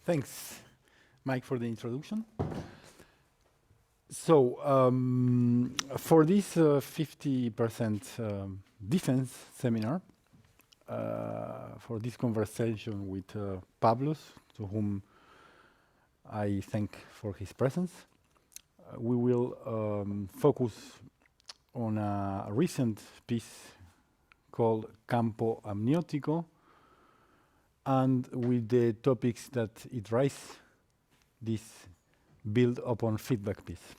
Thanks, Mike, for the introduction. So, for this 50% defense seminar, for this conversation with Pavlos, to whom I thank for his presence, we will focus on a recent piece called Campo Amniótico, and with the topics that it raises, this build upon feedback piece.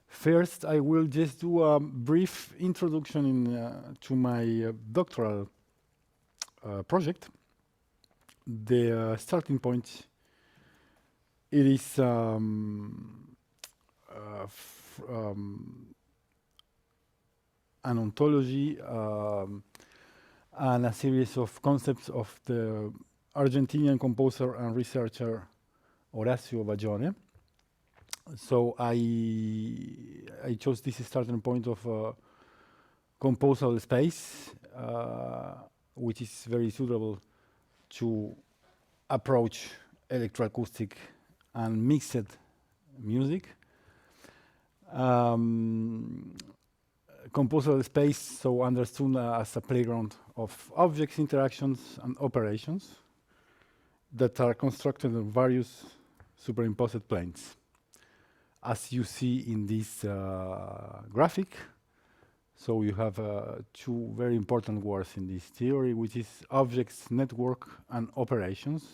First, I will just do a brief introduction to my doctoral project. The starting point, it is an ontology and a series of concepts of the Argentinian composer and researcher Horacio Baglione. So I chose this starting point of composable space, which is very suitable to approach electroacoustic and mixed music. Composable space, so understood as a playground of objects, interactions, and operations that are constructed on various superimposed planes. As you see in this graphic, so you have two very important words in this theory, which is objects, network, and operations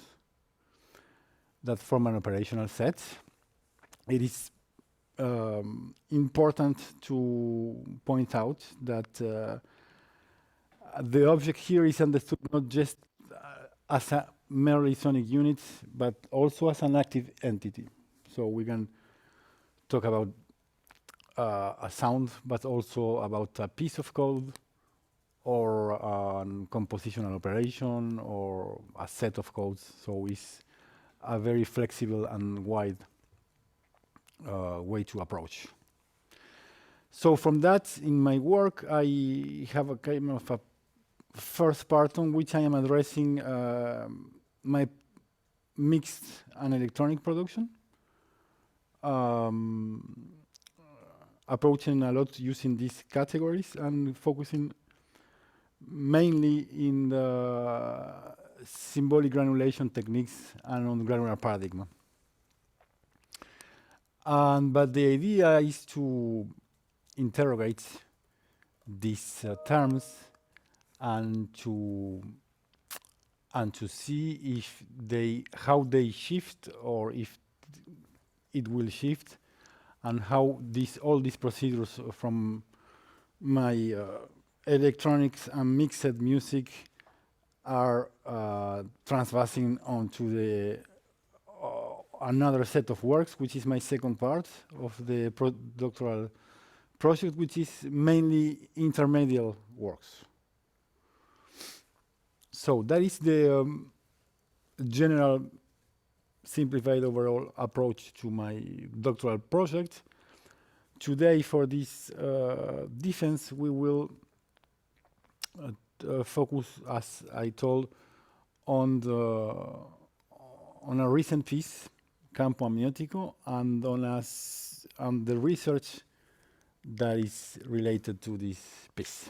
that form an operational set. It is important to point out that the object here is understood not just as a merely sonic unit, but also as an active entity. So we can talk about a sound, but also about a piece of code, or a compositional operation, or a set of codes. So it's a very flexible and wide way to approach. So from that, in my work, I have a kind of a first part on which I am addressing my mixed and electronic production, approaching a lot using these categories and focusing mainly in the symbolic granulation techniques and on granular paradigm. But the idea is to interrogate these terms and to see if how they shift, or if it will shift, and how all these procedures from my electronics and mixed music are transversing onto the another set of works, which is my second part of the doctoral project, which is mainly intermediate works. So that is the general simplified overall approach to my doctoral project. Today, for this defense, we will focus, as I told, on a recent piece, Campo Amniótico, and on the research that is related to this piece.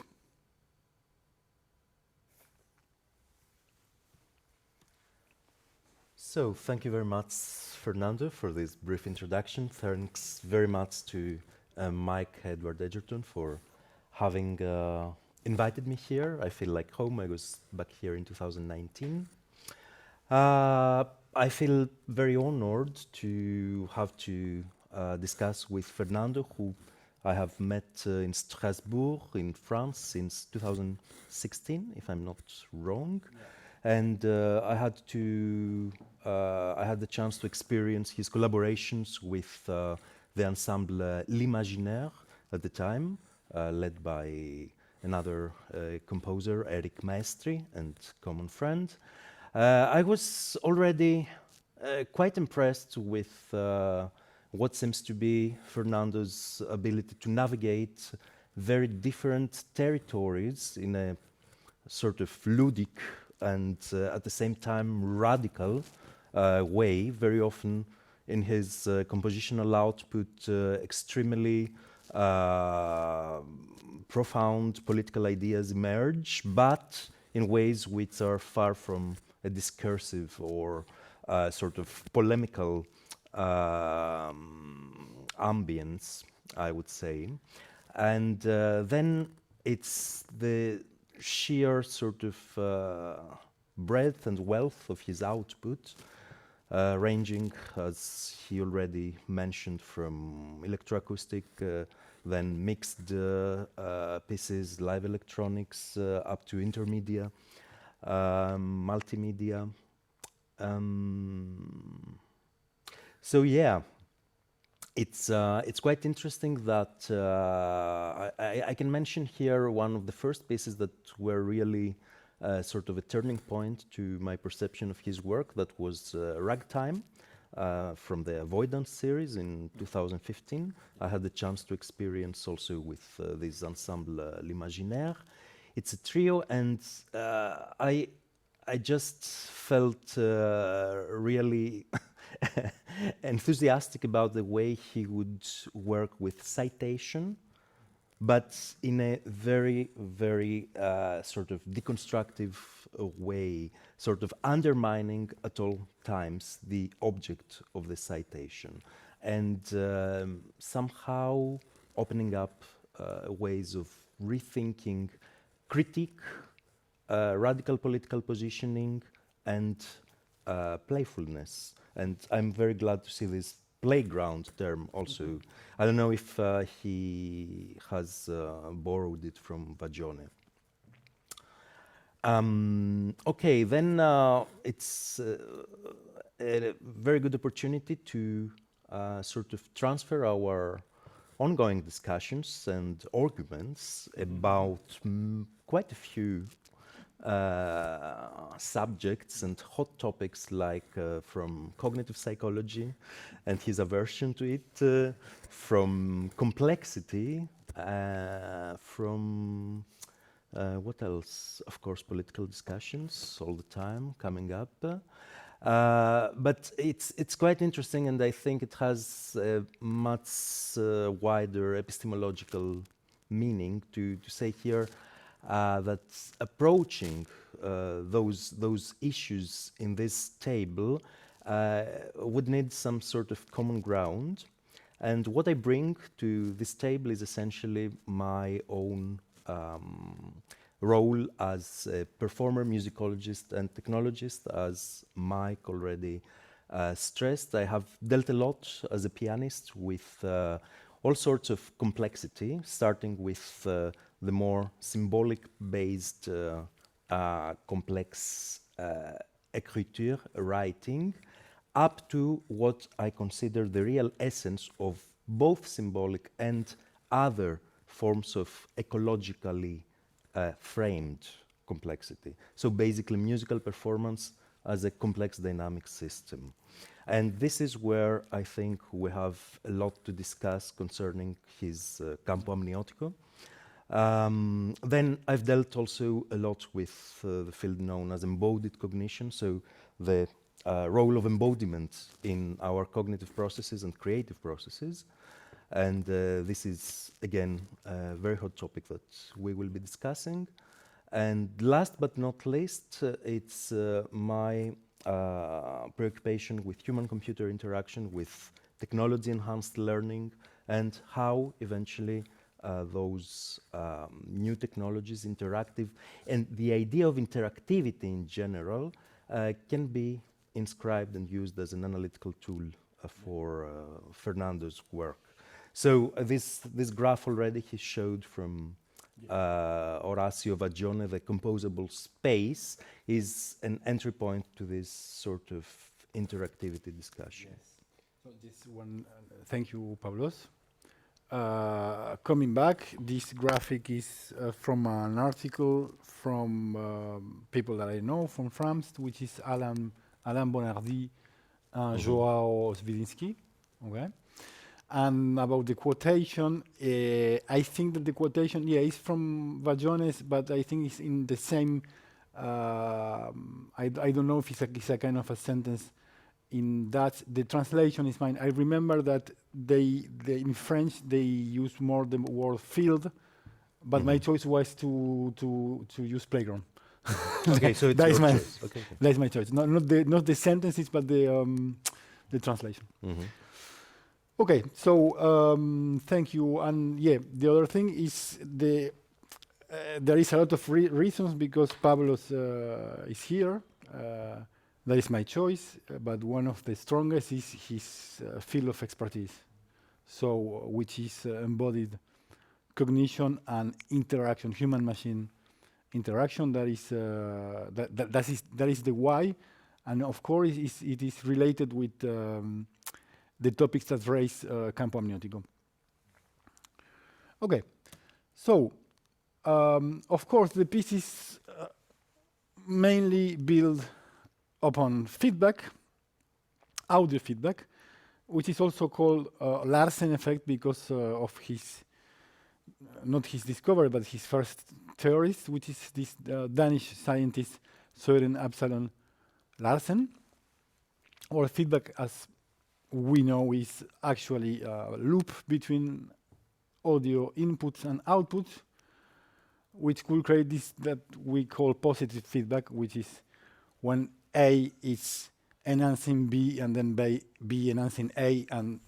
So, thank you very much, Fernando, for this brief introduction. Thanks very much to Mike Edward Edgerton for having invited me here. I feel like home. I was back here in 2019. I feel very honored to have to discuss with Fernando, who I have met in Strasbourg, in France, since 2016, if I'm not wrong. Yeah. And I had the chance to experience his collaborations with the ensemble L'Imaginaire at the time, led by another composer, Eric Maestri, and common friend. I was already quite impressed with what seems to be Fernando's ability to navigate very different territories in a sort of ludic and at the same time radical way, very often in his compositional output, extremely profound political ideas emerge, but in ways which are far from a discursive or sort of polemical ambience, I would say. And then it's the sheer sort of breadth and wealth of his output, ranging, as he already mentioned, from electroacoustic, then mixed pieces, live electronics, up to intermedia, multimedia. So yeah, it's quite interesting that I can mention here one of the first pieces that were really sort of a turning point to my perception of his work. That was Ragtime from the Avoidance series in 2015. I had the chance to experience also with this ensemble L'Imaginaire. It's a trio, and I just felt really enthusiastic about the way he would work with citation, but in a very, very sort of deconstructive way, sort of undermining at all times the object of the citation, and somehow opening up ways of rethinking critique, radical political positioning, and playfulness. And I'm very glad to see this playground term also. I don't know if he has borrowed it from Vagione. Okay, then it's a very good opportunity to sort of transfer our ongoing discussions and arguments about quite a few subjects and hot topics, like from cognitive psychology and his aversion to it, from complexity, from what else? Of course, political discussions all the time coming up. But it's quite interesting, and I think it has a much wider epistemological meaning to say here that approaching those issues in this table would need some sort of common ground. And what I bring to this table is essentially my own role as a performer, musicologist, and technologist. As Mike already stressed, I have dealt a lot as a pianist with all sorts of complexity, starting with the more symbolic-based complex écriture, writing, up to what I consider the real essence of both symbolic and other forms of ecologically framed complexity. So basically musical performance as a complex dynamic system. And this is where I think we have a lot to discuss concerning his Campo Amniótico. Then I've dealt also a lot with the field known as embodied cognition, so the role of embodiment in our cognitive processes and creative processes. And this is, again, a very hot topic that we will be discussing. And last but not least, it's my preoccupation with human-computer interaction, with technology-enhanced learning, and how eventually those new technologies, interactive, and the idea of interactivity in general can be inscribed and used as an analytical tool for Fernando's work. So this graph already he showed from Orazio Vagione, the composable space, is an entry point to this sort of interactivity discussion. Yes. So this one, thank you, Pavlos. Coming back, this graphic is from an article from people that I know from France, which is Alain Bonardi and Joao Swilinski. Okay. And about the quotation, I think that the quotation, is from Vajones, but I think it's in the same, I don't know if it's a kind of a sentence in that the translation is mine. I remember that they in French they use more the word field, but my choice was to use playground. Okay, so it's That is your my choice. Okay. that is my choice. Not the sentences, but the translation. Okay, so thank you. And yeah, the other thing is there is a lot of reasons because Pavlos is here. That is my choice, but one of the strongest is his field of expertise. So, which is embodied cognition and interaction, human-machine interaction. That is that is the why, and of course it is related with the topics that raise Campo Amniótico. Okay, so of course the piece is mainly built upon feedback, audio feedback, which is also called Larsen effect because of his, not his discovery, but his first theorist, which is this Danish scientist Søren Absalon Larsen. Or feedback, as we know, is actually a loop between audio inputs and outputs, which could create this that we call positive feedback, which is when A is enhancing B and then B enhancing A, and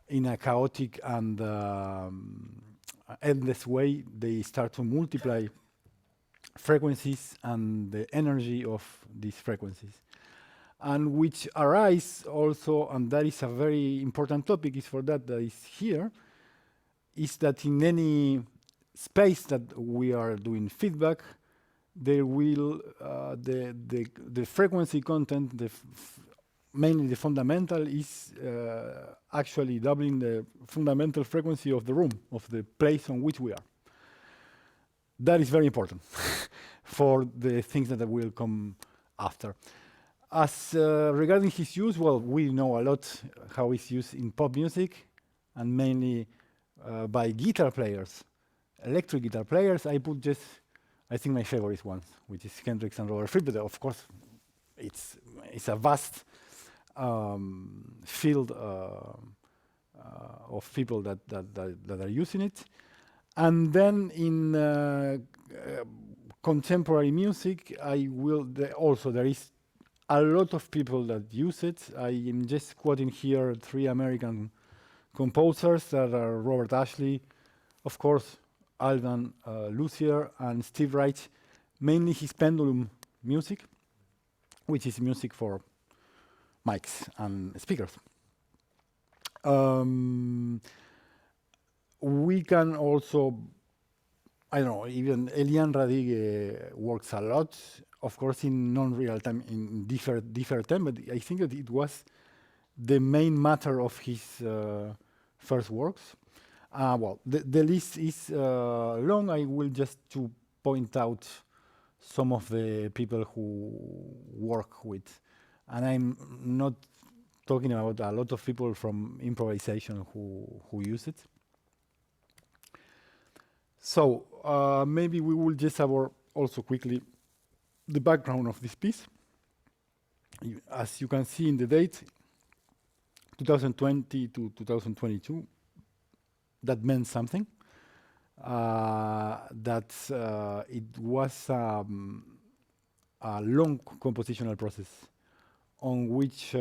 in a chaotic and endless way, they start to multiply frequencies and the energy of these frequencies. And which arise also, and that is a very important topic, is for that is here, is that in any space that we are doing feedback, there will the frequency content, mainly the fundamental, is actually doubling the fundamental frequency of the room, of the place on which we are. That is very important for the things that will come after. As regarding his use, well, we know a lot how it's used in pop music, and mainly by guitar players, electric guitar players. I put just, I think my favorite ones, which is Hendrix and Robert Fripp. But of course, it's a vast field of people that are using it. And then in contemporary music, also there is a lot of people that use it. I am just quoting here 3 American composers that are Robert Ashley, of course, Alban Lucier, and Steve Reich, mainly his pendulum music, which is music for mics and speakers. We can also, I don't know, even Elian Radigue works a lot, of course, in non-real time, in different time, but I think that it was the main matter of his first works. Well, the list is long. I will just to point out some of the people who work with, and I'm not talking about a lot of people from improvisation who use it. So maybe we will just have also quickly the background of this piece. As you can see in the date, 2020 to 2022, that meant something. That it was a long compositional process on which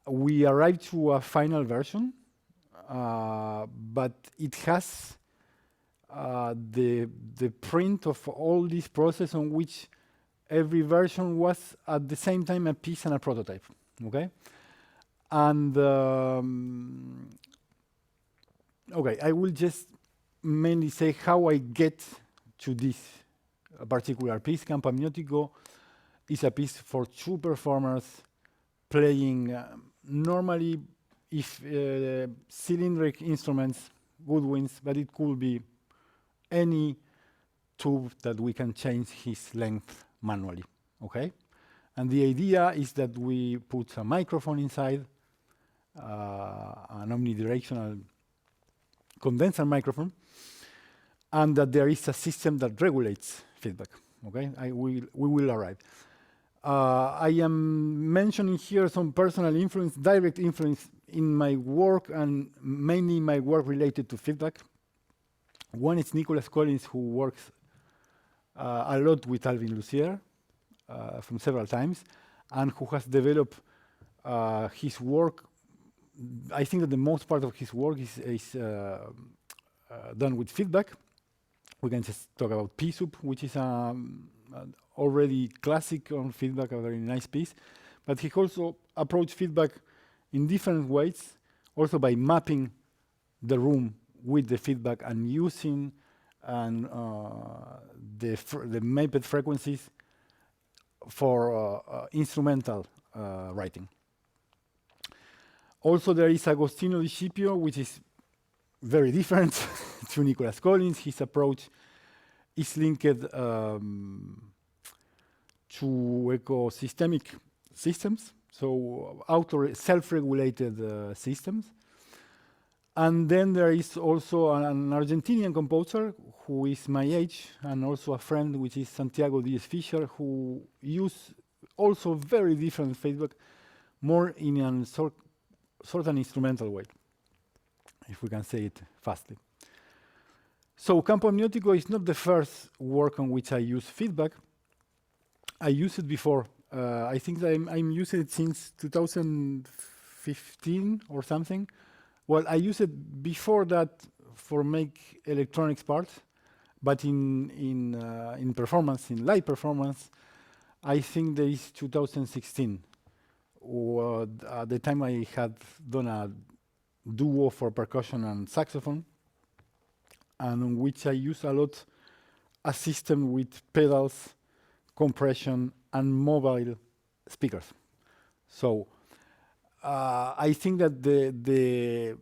we arrived to a final version, but it has the print of all this process on which every version was at the same time a piece and a prototype. Okay, and okay, I will just mainly say how I get to this particular piece. Campo Amniótico is a piece for 2 performers playing normally if cylindric instruments, woodwinds, but it could be any tube that we can change his length manually, okay? And the idea is that we put a microphone inside, an omnidirectional condenser microphone, and that there is a system that regulates feedback, okay? We will arrive. I am mentioning here some personal influence, direct influence in my work, and mainly my work related to feedback. One is Nicholas Collins, who works a lot with Alvin Lucier from several times, and who has developed his work. I think that the most part of his work is done with feedback. We can just talk about PSoup, which is already classic on feedback, a very nice piece. But he also approached feedback in different ways, also by mapping the room with the feedback and using the mapped frequencies for instrumental writing. Also, there is Agostino Di Scipio, which is very different to Nicholas Collins. His approach is linked to ecosystemic systems, so self-regulated systems. And then there is also an Argentinian composer who is my age and also a friend, which is Santiago Diaz Fischer, who use also very different feedback, more in a sort of instrumental way, if we can say it fastly. So Campo Amniótico is not the first work on which I use feedback. I used it before. I think that I'm using it since 2015 or something. Well, I used it before that for make electronics parts, but in performance, in live performance, I think there is 2016. At the time I had done a duo for percussion and saxophone, and on which I use a lot a system with pedals, compression, and mobile speakers. So I think that the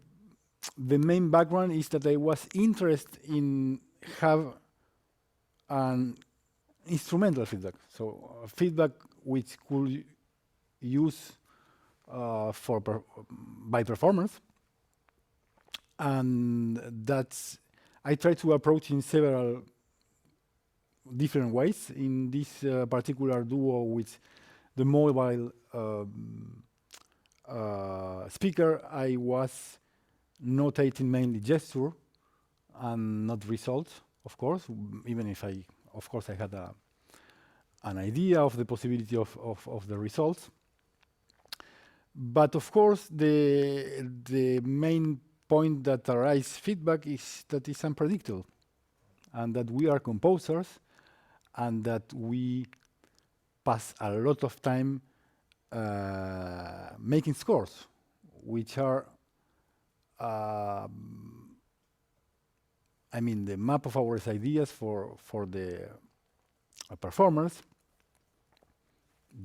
main background is that I was interested in have an instrumental feedback. So feedback which could use by performance, and that's I try to approach in several different ways. In this particular duo with the mobile speaker, I was notating mainly gesture and not results, of course, even if I had an idea of the possibility of the results. But of course, the main point that arises feedback is that it's unpredictable, and that we are composers, and that we pass a lot of time making scores, which are, I mean, the map of our ideas for the performance,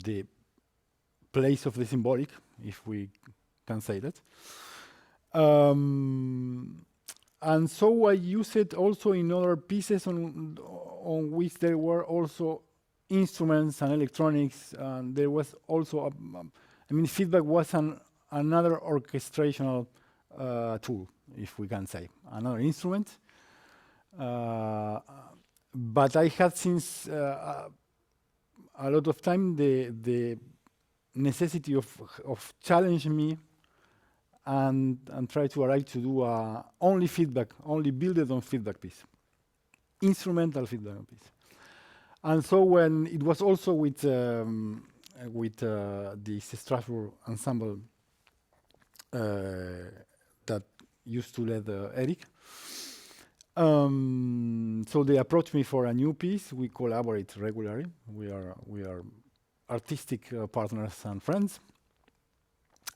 the place of the symbolic, if we can say that. And so I use it also in other pieces on which there were also instruments and electronics, and there was also, I mean, feedback was another orchestrational tool, if we can say, another instrument. But I had since a lot of time the necessity of challenging me and try to arrive to do only feedback, only build it on feedback piece, instrumental feedback piece. And so when it was also with the Strasbourg ensemble that used to lead Eric, so they approached me for a new piece. We collaborate regularly. We are artistic partners and friends.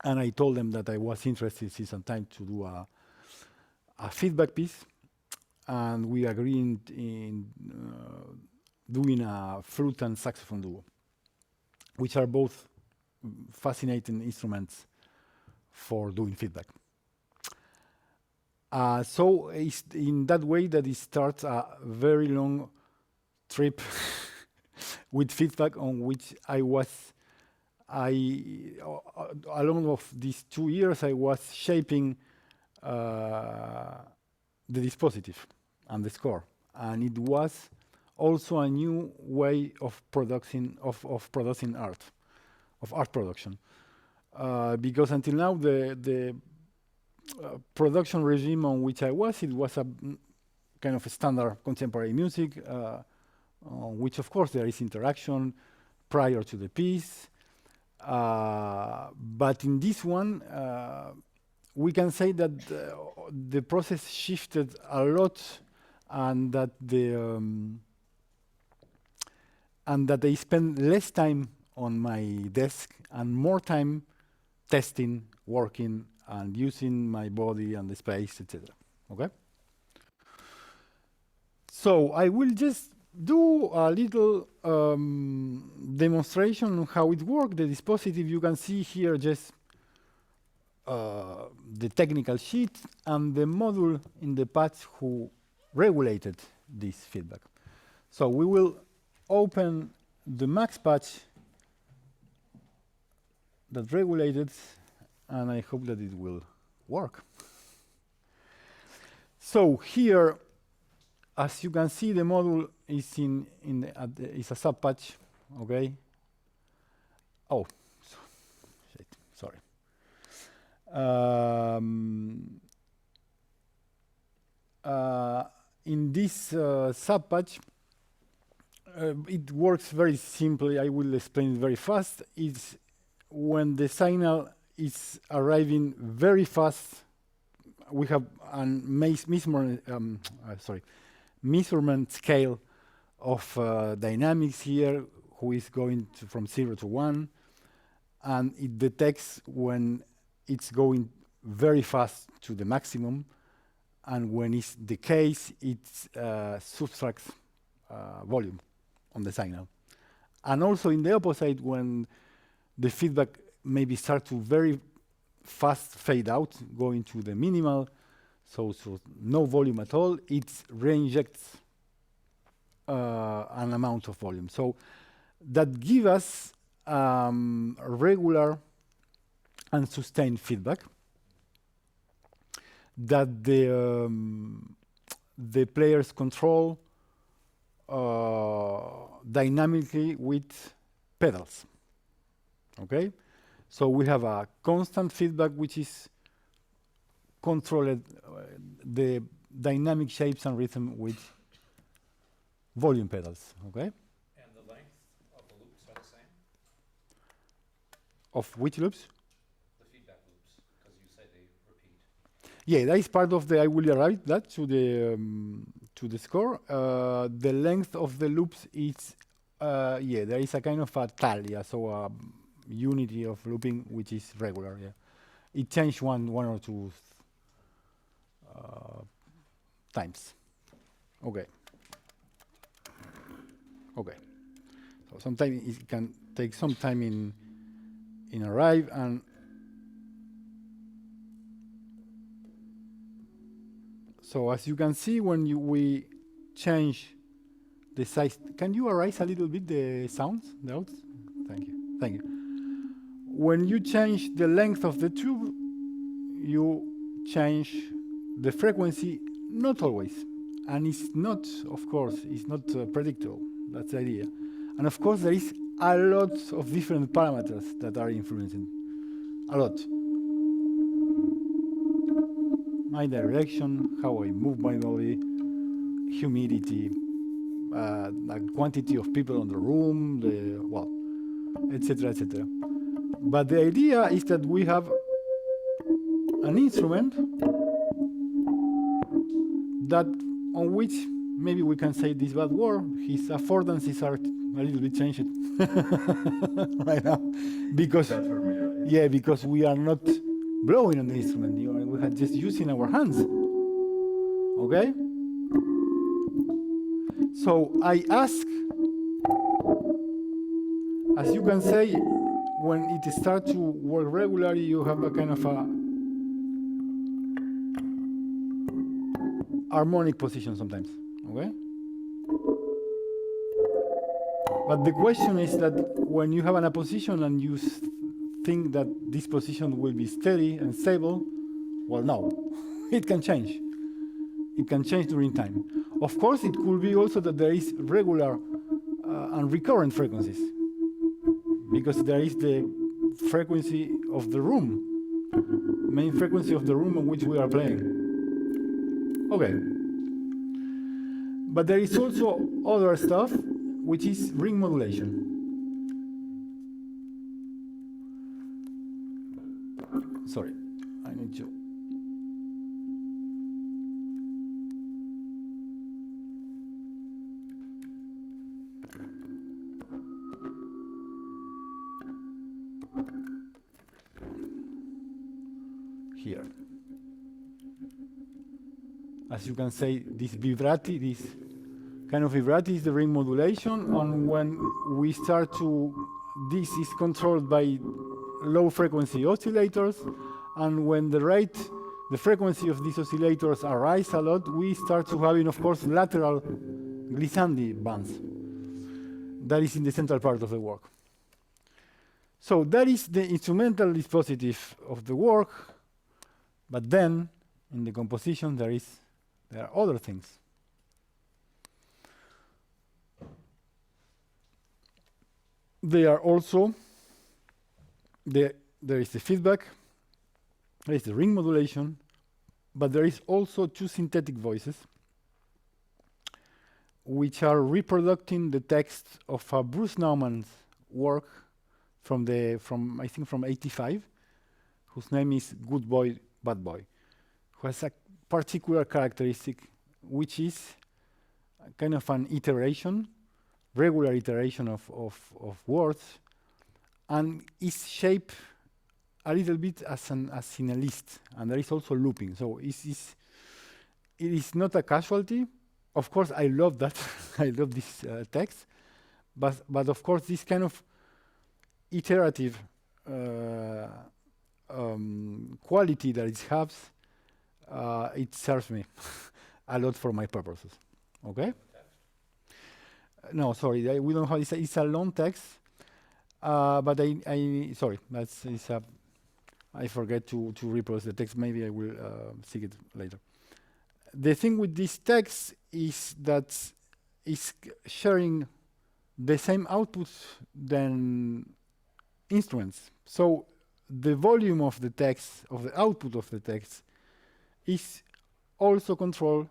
And I told them that I was interested since some time to do a feedback piece, and we agreed in doing a flute and saxophone duo, which are both fascinating instruments for doing feedback. So it's in that way that it starts a very long trip with feedback, on which along of these 2 years, I was shaping the dispositive and the score. And it was also a new way of producing art, of art production. Because until now, the production regime on which I was, it was a kind of a standard contemporary music, on which of course there is interaction prior to the piece. But in this one, we can say that the process shifted a lot, and that I spend less time on my desk and more time testing, working, and using my body and the space, etc. Okay? So I will just do a little demonstration on how it works. The dispositive, you can see here just the technical sheet and the module in the patch who regulated this feedback. So we will open the max patch that regulated, and I hope that it will work. So here, as you can see, the module is is a sub patch, okay? Oh, shit, sorry. In this sub patch, it works very simply. I will explain it very fast. It's when the signal is arriving very fast. We have a measurement scale of dynamics here, who is going from 0 to 1, and it detects when it's going very fast to the maximum, and when it's the case, it subtracts volume on the signal. And also in the opposite, when the feedback maybe starts to very fast fade out, going to the minimal, so no volume at all, it reinjects an amount of volume. So that gives us regular and sustained feedback that the players control dynamically with pedals. Okay? So we have a constant feedback which is controlled, the dynamic shapes and rhythm with volume pedals. Okay? And the length of the loops are the same? Of which loops? The feedback loops, because you say they repeat. Yeah, that is part of the. I will arrive that to the score. The length of the loops is yeah. There is a kind of a talia, so a unity of looping which is regular. Yeah, it changed one or two times. Okay. Okay. So sometimes it can take some time in arrive, and so as you can see, when we change the size, can you erase a little bit the sounds, the notes? Thank you. Thank you. When you change the length of the tube, you change the frequency, not always. And it's not, of course, it's not predictable. That's the idea. And of course, there is a lot of different parameters that are influencing. A lot. My direction, how I move my body, humidity, the quantity of people in the room, well, etc., etc. But the idea is that we have an instrument that on which maybe we can say this bad word, his affordances are a little bit changed right now, because yeah, because we are not blowing on the instrument, we are just using our hands. Okay? So I ask, as you can say, when it starts to work regularly, you have a kind of a harmonic position sometimes. Okay? But the question is that when you have a position and you think that this position will be steady and stable, well, no, it can change. It can change during time. Of course, it could be also that there is regular and recurrent frequencies, because there is the frequency of the room, main frequency of the room on which we are playing. Okay. But there is also other stuff, which is ring modulation. Sorry, I need to. Here. As you can say, this vibrati, this kind of vibrati is the ring modulation, and when we start to, this is controlled by low frequency oscillators, and when the frequency of these oscillators rise a lot, we start to having, of course, lateral glissandi bands. That is in the central part of the work. So that is the instrumental dispositive of the work, but then in the composition there are other things. There are also there is the feedback, there is the ring modulation, but there is also two synthetic voices which are reproducing the text of Bruce Naumann's work from I think from '85, whose name is Good Boy, Bad Boy, who has a particular characteristic, which is kind of an iteration, regular iteration of words, and is shaped a little bit as in a list, and there is also looping. So it is not a casualty. Of course, I love that. I love this text, but of course, this kind of iterative quality that it has, it serves me a lot for my purposes. Okay? No, sorry, we don't have. It's a long text, but sorry, I forget to reproduce the text. Maybe I will see it later. The thing with this text is that it's sharing the same output than instruments. So the volume of the text, of the output of the text, is also controlled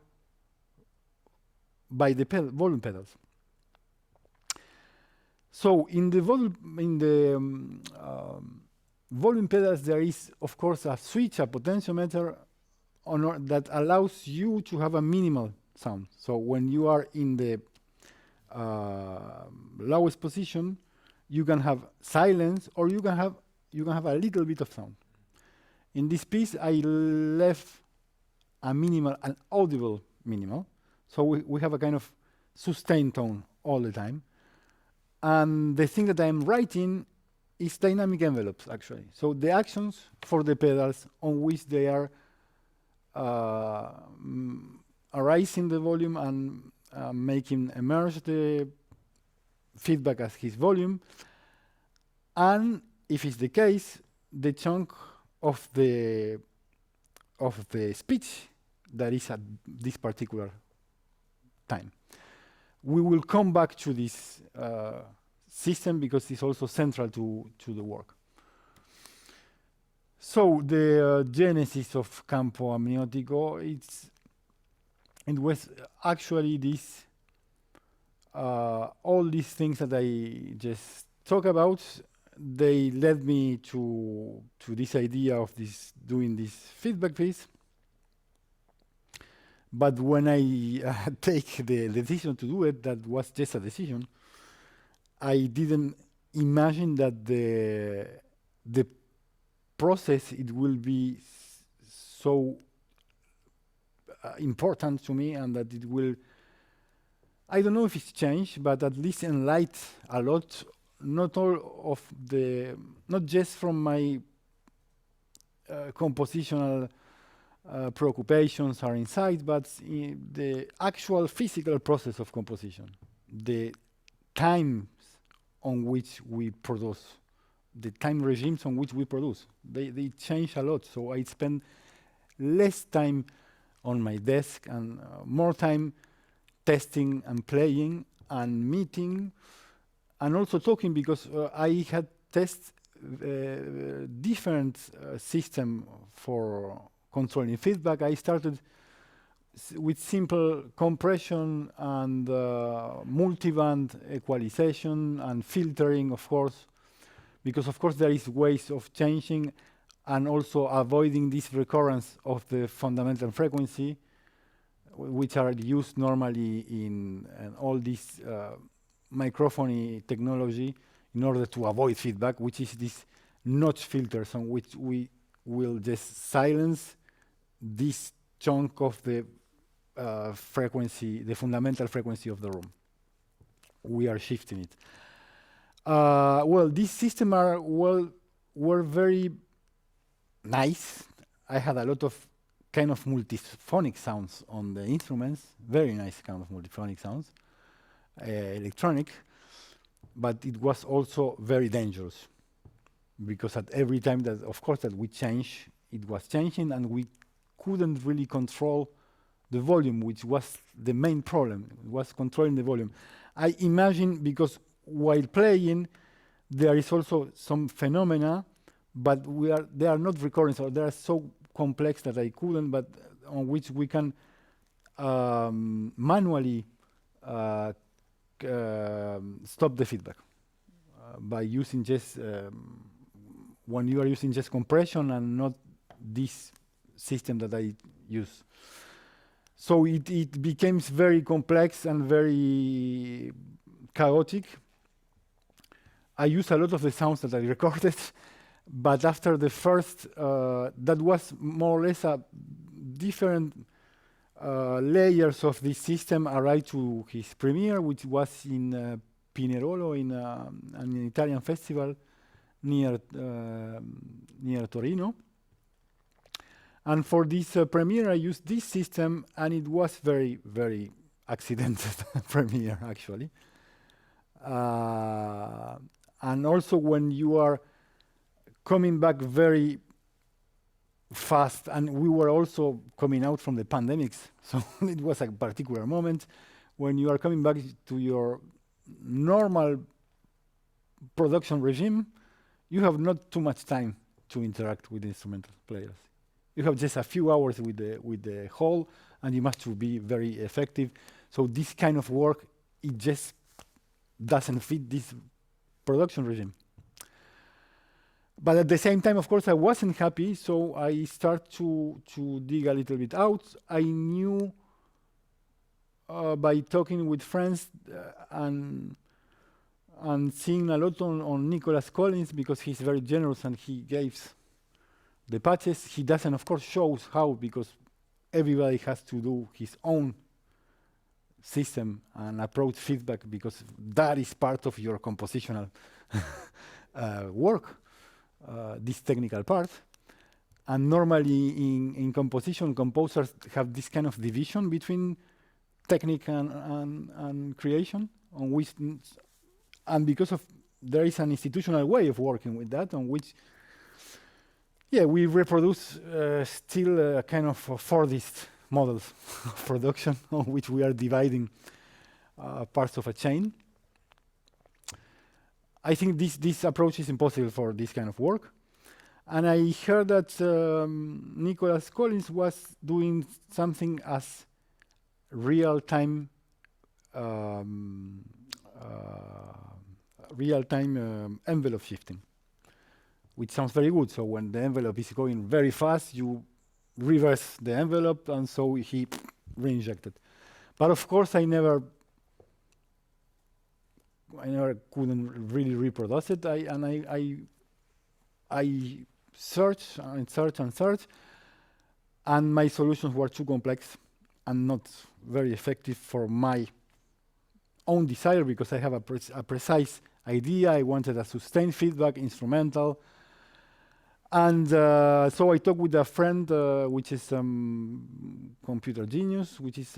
by the volume pedals. So in the volume pedals, there is, of course, a switch, a potentiometer that allows you to have a minimal sound. So when you are in the lowest position, you can have silence, or you can have a little bit of sound. In this piece, I left a minimal, an audible minimal. So we have a kind of sustained tone all the time. And the thing that I'm writing is dynamic envelopes, actually. So the actions for the pedals on which they are arising the volume and making emerge the feedback as his volume. And if it's the case, the chunk of the speech that is at this particular time. We will come back to this system because it's also central to the work. So the genesis of Campo Amniótico, it was actually this all these things that I just talked about. They led me to this idea of doing this feedback piece. But when I take the decision to do it, that was just a decision. I didn't imagine that the process, it will be so important to me, and that it will, I don't know if it's changed, but at least enlighten a lot, not just from my compositional preoccupations or insights, but in the actual physical process of composition, the times on which we produce, the time regimes on which we produce, they change a lot. So I spend less time on my desk and more time testing and playing and meeting and also talking, because I had tested different system for controlling feedback. I started with simple compression and multiband equalization and filtering, of course, because of course there is ways of changing and also avoiding this recurrence of the fundamental frequency, which are used normally in all this microphony technology in order to avoid feedback, which is this notch filters on which we will just silence this chunk of the frequency, the fundamental frequency of the room. We are shifting it. Well, these systems were very nice. I had a lot of kind of multiphonic sounds on the instruments, very nice kind of multiphonic sounds, electronic, but it was also very dangerous, because at every time that, of course, that we change, it was changing, and we couldn't really control the volume, which was the main problem. It was controlling the volume. I imagine, because while playing, there is also some phenomena, but they are not recurrent, or they are so complex that I couldn't, but on which we can manually stop the feedback by using just when you are using just compression and not this system that I use. So it becomes very complex and very chaotic. I use a lot of the sounds that I recorded, but after the first, that was more or less a different layers of this system arrived to his premiere, which was in Pinerolo, in an Italian festival near Torino. And for this premiere, I used this system, and it was very, very accidental premiere, actually. And also when you are coming back very fast, and we were also coming out from the pandemics, so it was a particular moment when you are coming back to your normal production regime. You have not too much time to interact with instrumental players. You have just a few hours with the whole, and you must be very effective. So this kind of work, it just doesn't fit this production regime. But at the same time, of course, I wasn't happy, so I start to dig a little bit out. I knew by talking with friends and seeing a lot on Nicholas Collins, because he's very generous and he gives the patches. He doesn't, of course, shows how, because everybody has to do his own system and approach feedback, because that is part of your compositional work. This technical part, and normally in composition, composers have this kind of division between technique and creation, on which, and because of there is an institutional way of working with that, on which, yeah, we reproduce still a kind of Fordist models of production, on which we are dividing parts of a chain. I think this approach is impossible for this kind of work. And I heard that Nicholas Collins was doing something as real-time envelope shifting, which sounds very good. So when the envelope is going very fast, you reverse the envelope, and so he re-injected. But of course, I never couldn't really reproduce it. I searched and searched and searched, and my solutions were too complex and not very effective for my own desire, because I have a precise idea. I wanted a sustained feedback, instrumental. And so I talked with a friend, which is computer genius, which is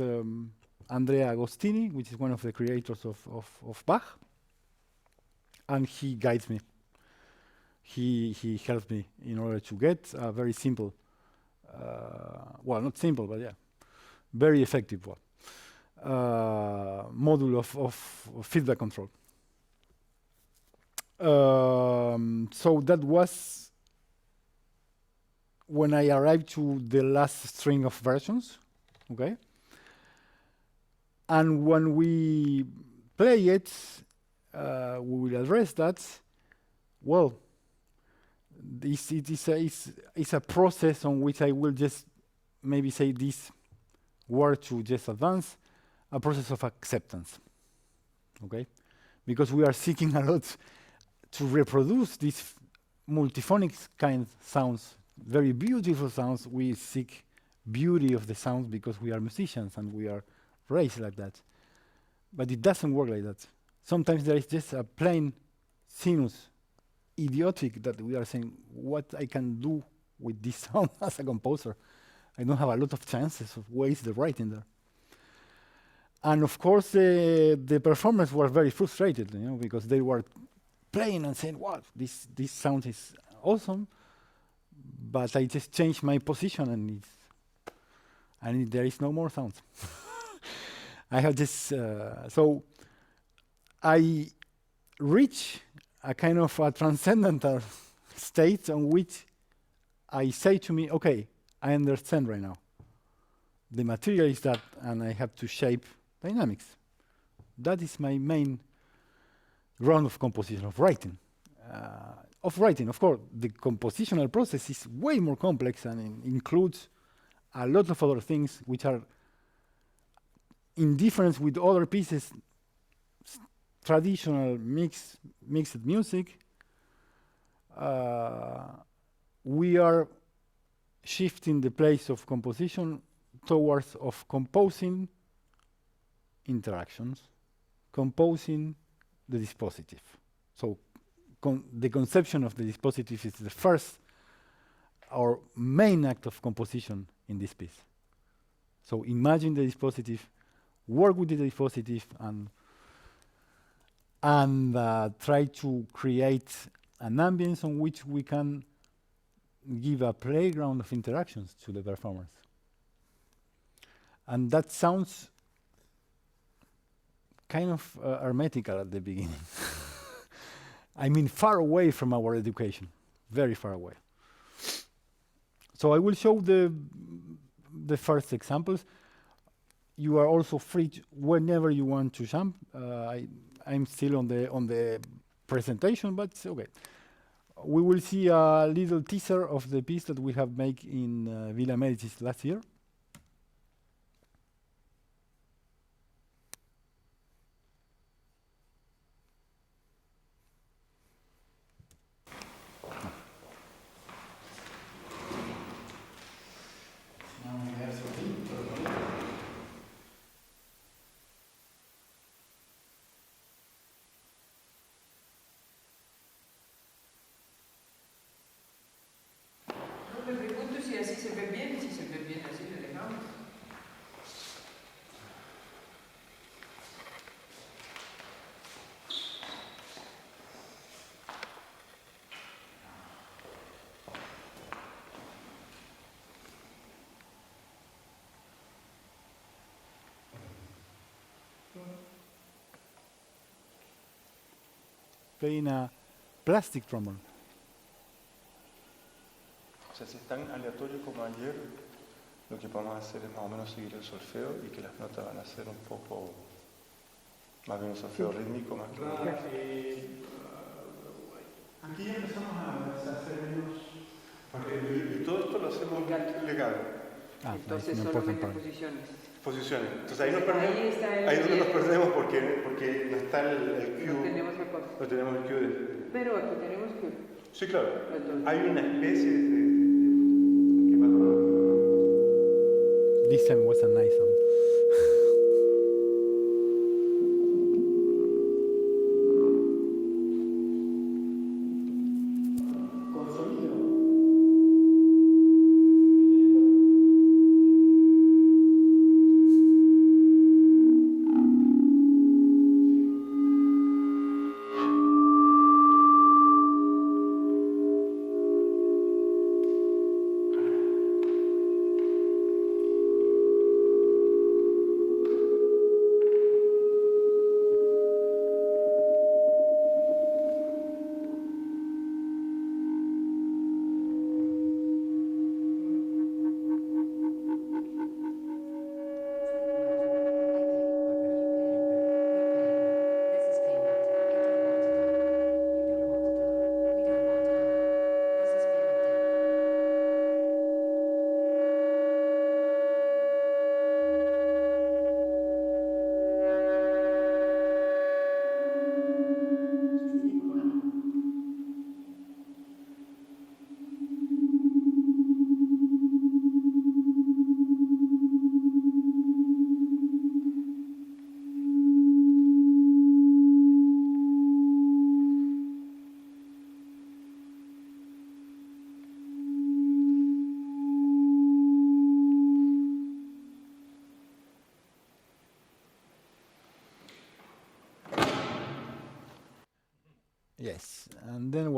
Andrea Agostini, which is one of the creators of Bach. And he guides me. He helps me in order to get a very simple, well, not simple, but yeah, very effective one. module of feedback control. So that was when I arrived to the last string of versions, okay? And when we play it, we will address that. Well, it's a process on which I will just maybe say this word to just advance, a process of acceptance, okay? Because we are seeking a lot to reproduce these multiphonic kind sounds, very beautiful sounds. We seek beauty of the sounds because we are musicians and we are raised like that. But it doesn't work like that. Sometimes there is just a plain sinus, idiotic, that we are saying, what I can do with this sound as a composer. I don't have a lot of chances of ways the writing there. And of course, the performers were very frustrated, you know, because they were playing and saying, "Wow, this sound is awesome," but I just changed my position, and there is no more sounds. I have this, so I reach a kind of a transcendental state on which I say to me, "Okay, I understand right now. The material is that, and I have to shape dynamics." That is my main ground of composition, of writing. Of course, the compositional process is way more complex and includes a lot of other things which are in difference with other pieces, traditional mixed music. We are shifting the place of composition towards of composing interactions, composing the dispositive. So the conception of the dispositive is the first or main act of composition in this piece. So imagine the dispositive, work with the dispositive, and try to create an ambience on which we can give a playground of interactions to the performers. And that sounds kind of hermetical at the beginning. I mean, far away from our education, very far away. So I will show the first examples. You are also free to, whenever you want to jump. I'm still on the presentation, but it's okay. We will see a little teaser of the piece that we have made in Villa Medicis last year. Me pregunto si así se ve bien, y si se ve bien así le dejamos. Playing a plastic trombone. O sea, si es tan aleatorio como ayer, lo que podemos hacer es más o menos seguir el solfeo y que las notas van a ser un poco más bien un solfeo rítmico más que Aquí ya empezamos a hacer menos. y todo esto lo hacemos legado. Entonces solamente posiciones. Posiciones. Entonces ahí nos Ahí perdemos. está Ahí es donde nos perdemos porque no está el cue. No tenemos acordes. No tenemos el cue de. Pero aquí tenemos que... Sí, claro. Entonces, Hay una especie de This time was a nice sound.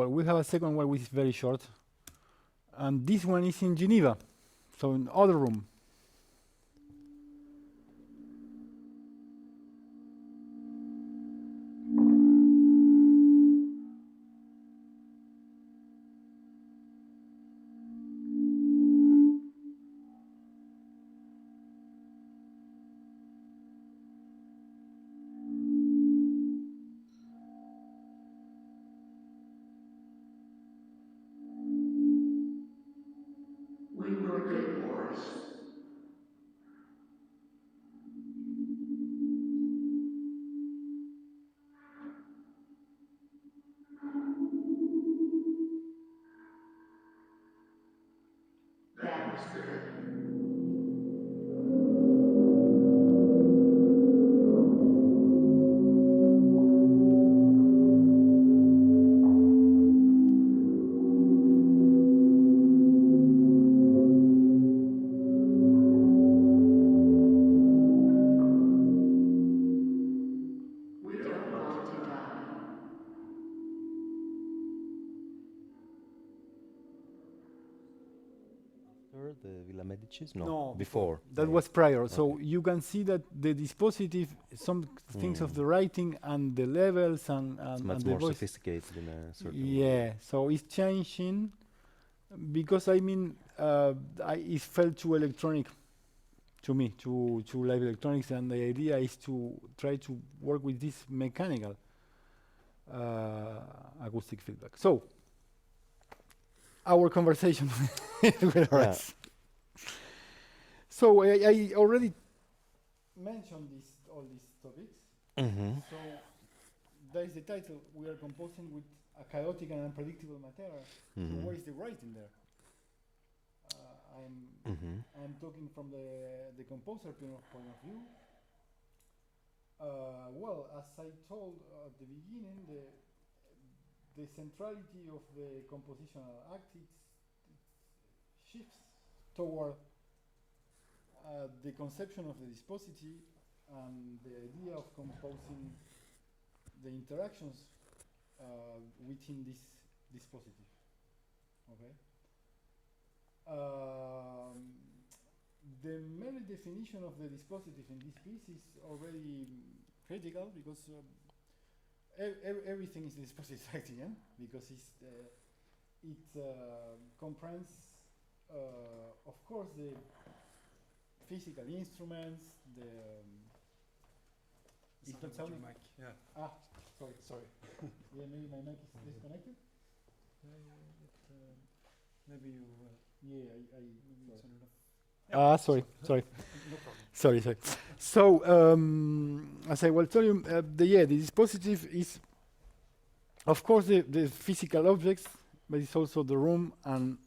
well, we have a second one which is very short, and this one is in Geneva, so in other room. We were good boys. That was good. We don't want to die. After the Villa Medicis? No, No, before. That Yeah, was prior. Okay. So you can see that the dispositive, some things of the writing and the levels it's much and the more voice. sophisticated in a certain way. Yeah, so it's changing because I mean, it felt too electronic to me, to live electronics, and the idea is to try to work with this mechanical acoustic feedback. So, our conversation with Horace. So I already mentioned all these topics. Mm-hmm. So that is the title. We are composing with a chaotic and unpredictable matter. So where is the writing there? I'm talking from the composer point of view. Well, as I told at the beginning, the centrality of the compositional act it shifts toward the conception of the dispositive and the idea of composing the interactions within this dispositive. Okay. The mere definition of the dispositive in this piece is already critical because everything is dispositive at the end because it comprehends, of course, the physical instruments, it's not sounding. Mic. Yeah. Ah, sorry. Yeah, maybe my mic is disconnected. Maybe you. Yeah, I Maybe you turn it off. sorry. No problem. Sorry. So, as I will tell you, the dispositive is, of course, the physical objects, but it's also the room and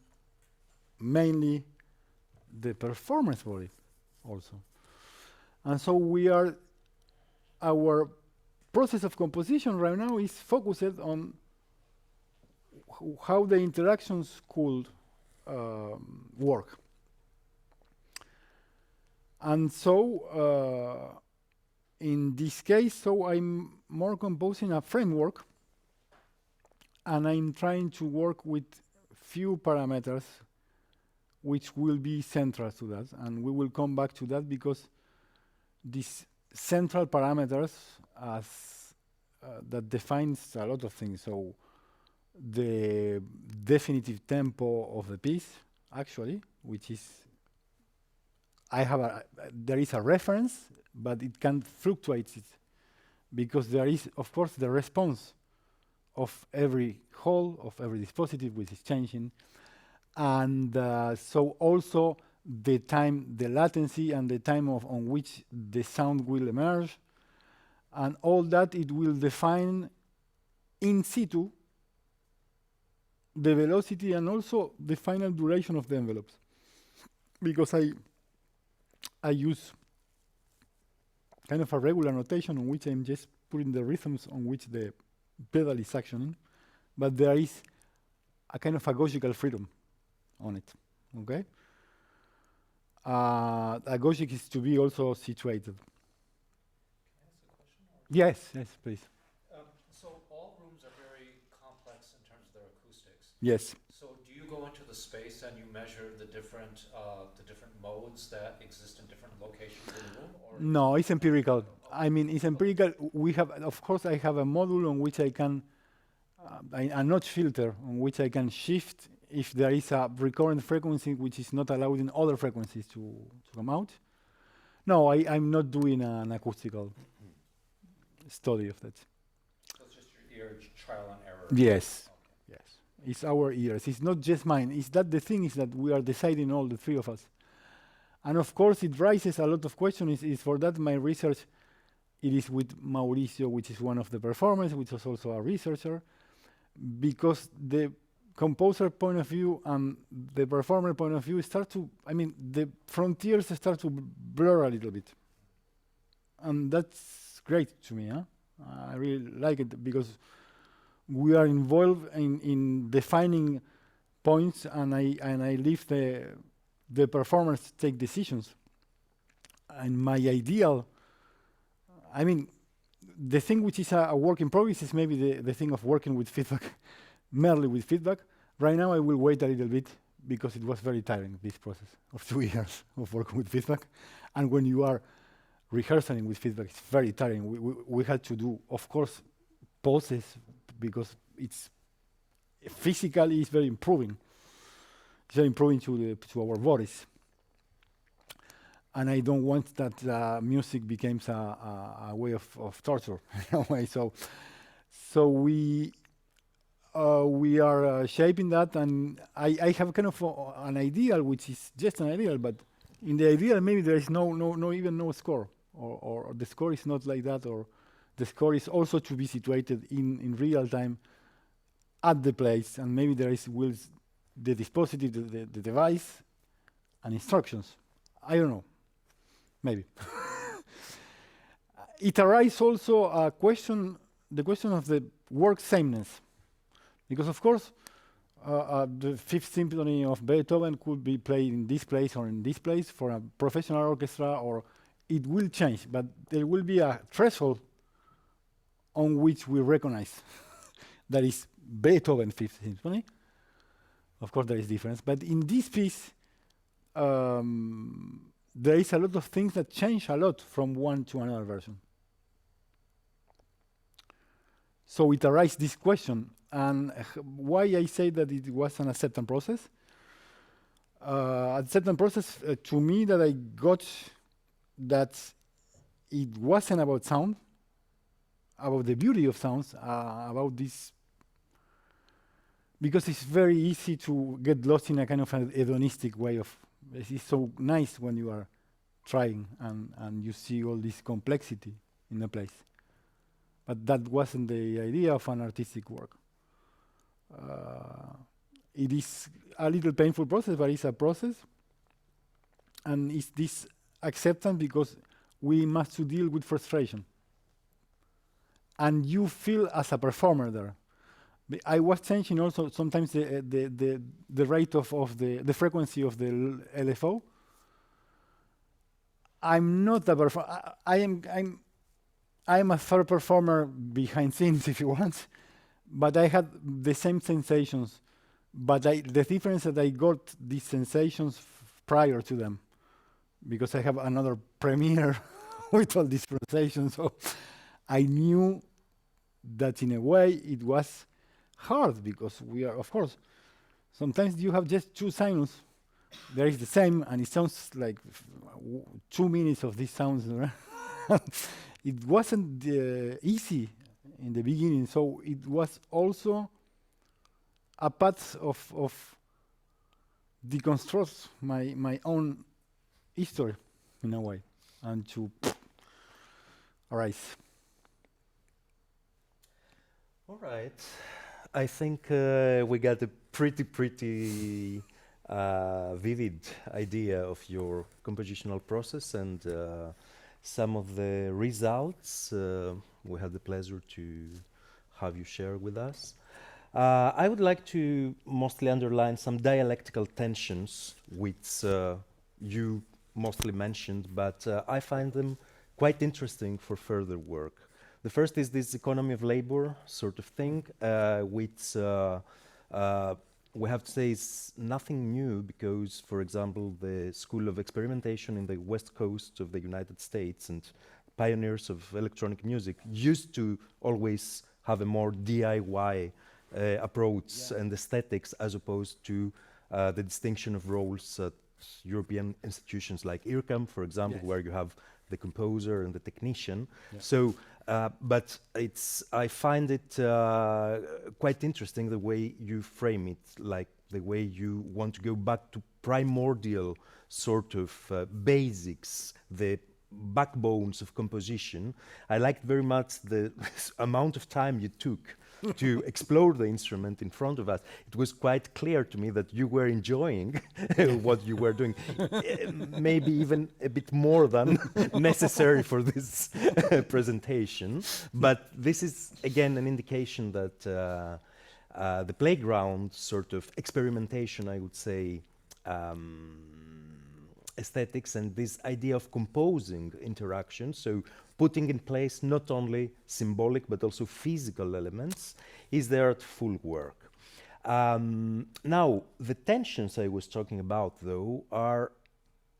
mainly the performance body also. And so our process of composition right now is focused on how the interactions could work. And so, in this case, I'm more composing a framework, and I'm trying to work with few parameters which will be central to that, and we will come back to that because these central parameters that defines a lot of things. So the definitive tempo of the piece, actually, which is there is a reference, but it can fluctuate because there is, of course, the response of every whole, of every dispositive, which is changing. And so also the time, the latency and the time on which the sound will emerge. And all that, it will define in situ the velocity and also the final duration of the envelopes. Because I use kind of a regular notation on which I'm just putting the rhythms on which the pedal is actioning, but there is a kind of agogical freedom on it, okay? Agogic is to be also situated. Can I ask a question? Yes, please. So all rooms are very complex in terms of their acoustics. Yes. So do you go into the space and you measure the different modes that exist in different locations in the room? Or No, it's empirical. I mean, it's empirical. We have, of course, I have a module on which I can, a notch filter on which I can shift if there is a recurrent frequency which is not allowed in other frequencies to come out. No, I'm not doing an acoustical study of that. so it's just your ear trial and error? Yes. Okay. Yes. It's our ears. It's not just mine. It's that the thing is that we are deciding, all the three of us. And of course, it raises a lot of questions. Is for that my research, it is with Mauricio, which is one of the performers, which is also a researcher, because the composer point of view and the performer point of view start to, I mean, the frontiers start to blur a little bit. And that's great to me. Huh? I really like it because we are involved in defining points, and I leave the performers take decisions. And my ideal, I mean, the thing which is a work in progress is maybe the thing of working with feedback, merely with feedback. Right now I will wait a little bit because it was very tiring, this process of 2 years of working with feedback. And when you are rehearsing with feedback, it's very tiring. We had to do, of course, pauses because it's physically it's very improving. It's very improving to our bodies. And I don't want that music becomes a way of torture in a way. So we are shaping that, and I have kind of an ideal, which is just an ideal, but in the ideal maybe there is no score, or the score is not like that, or the score is also to be situated in real time at the place, and maybe there is the dispositive, the device, and instructions. I don't know. Maybe. It arises also the question of the work sameness. Because of course, the Fifth Symphony of Beethoven could be played in this place or in this place for a professional orchestra, or it will change, but there will be a threshold on which we recognize that is Beethoven Fifth Symphony. Of course, there is difference, but in this piece, there is a lot of things that change a lot from one to another version. So it arises this question, and why I say that it was an acceptance process. Acceptance process to me that I got that it wasn't about sound, about the beauty of sounds, about this, because it's very easy to get lost in a kind of an hedonistic way of. It's so nice when you are trying and you see all this complexity in a place. But that wasn't the idea of an artistic work. It is a little painful process, but it's a process. And it's this acceptance because we must to deal with frustration. And you feel as a performer there. I was changing also sometimes the rate of the frequency of the LFO. I'm not a performer. I'm a third performer behind scenes, if you want, but I had the same sensations. But the difference that I got these sensations prior to them, because I have another premiere with all these sensations. So I knew that in a way it was hard, because we are, of course, sometimes you have just two signals. There is the same, and it sounds like 2 minutes of these sounds. It wasn't easy in the beginning, so it was also a path of deconstruct my own history in a way, and to arise. All right. I think we got a pretty vivid idea of your compositional process and some of the results. We had the pleasure to have you share with us. I would like to mostly underline some dialectical tensions, which you mostly mentioned, but I find them quite interesting for further work. The first is this economy of labor sort of thing, which we have to say it's nothing new because, for example, the School of Experimentation in the West Coast of the United States and pioneers of electronic music used to always have a more DIY approach and aesthetics as opposed to the distinction of roles at European institutions like IRCAM, for example, where you have the composer and the technician. So, but I find it quite interesting the way you frame it, like the way you want to go back to primordial sort of basics, the backbones of composition. I liked very much the amount of time you took to explore the instrument in front of us. It was quite clear to me that you were enjoying what you were doing, maybe even a bit more than necessary for this presentation. But this is, again, an indication that the playground sort of experimentation, I would say, aesthetics and this idea of composing interaction, so putting in place not only symbolic but also physical elements, is there at full work. Now, the tensions I was talking about, though, are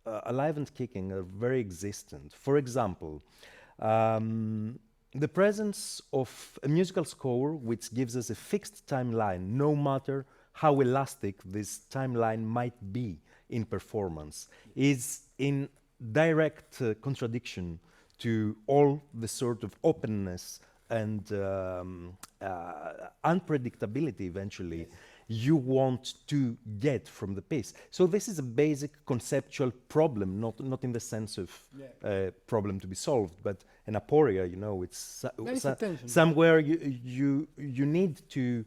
alive and kicking, are very existent. For example, the presence of a musical score which gives us a fixed timeline, no matter how elastic this timeline might be in performance, is in direct contradiction to all the sort of openness and unpredictability eventually you want to get from the piece. So this is a basic conceptual problem, not in the sense of problem to be solved, but an aporia, you know, it's somewhere you need to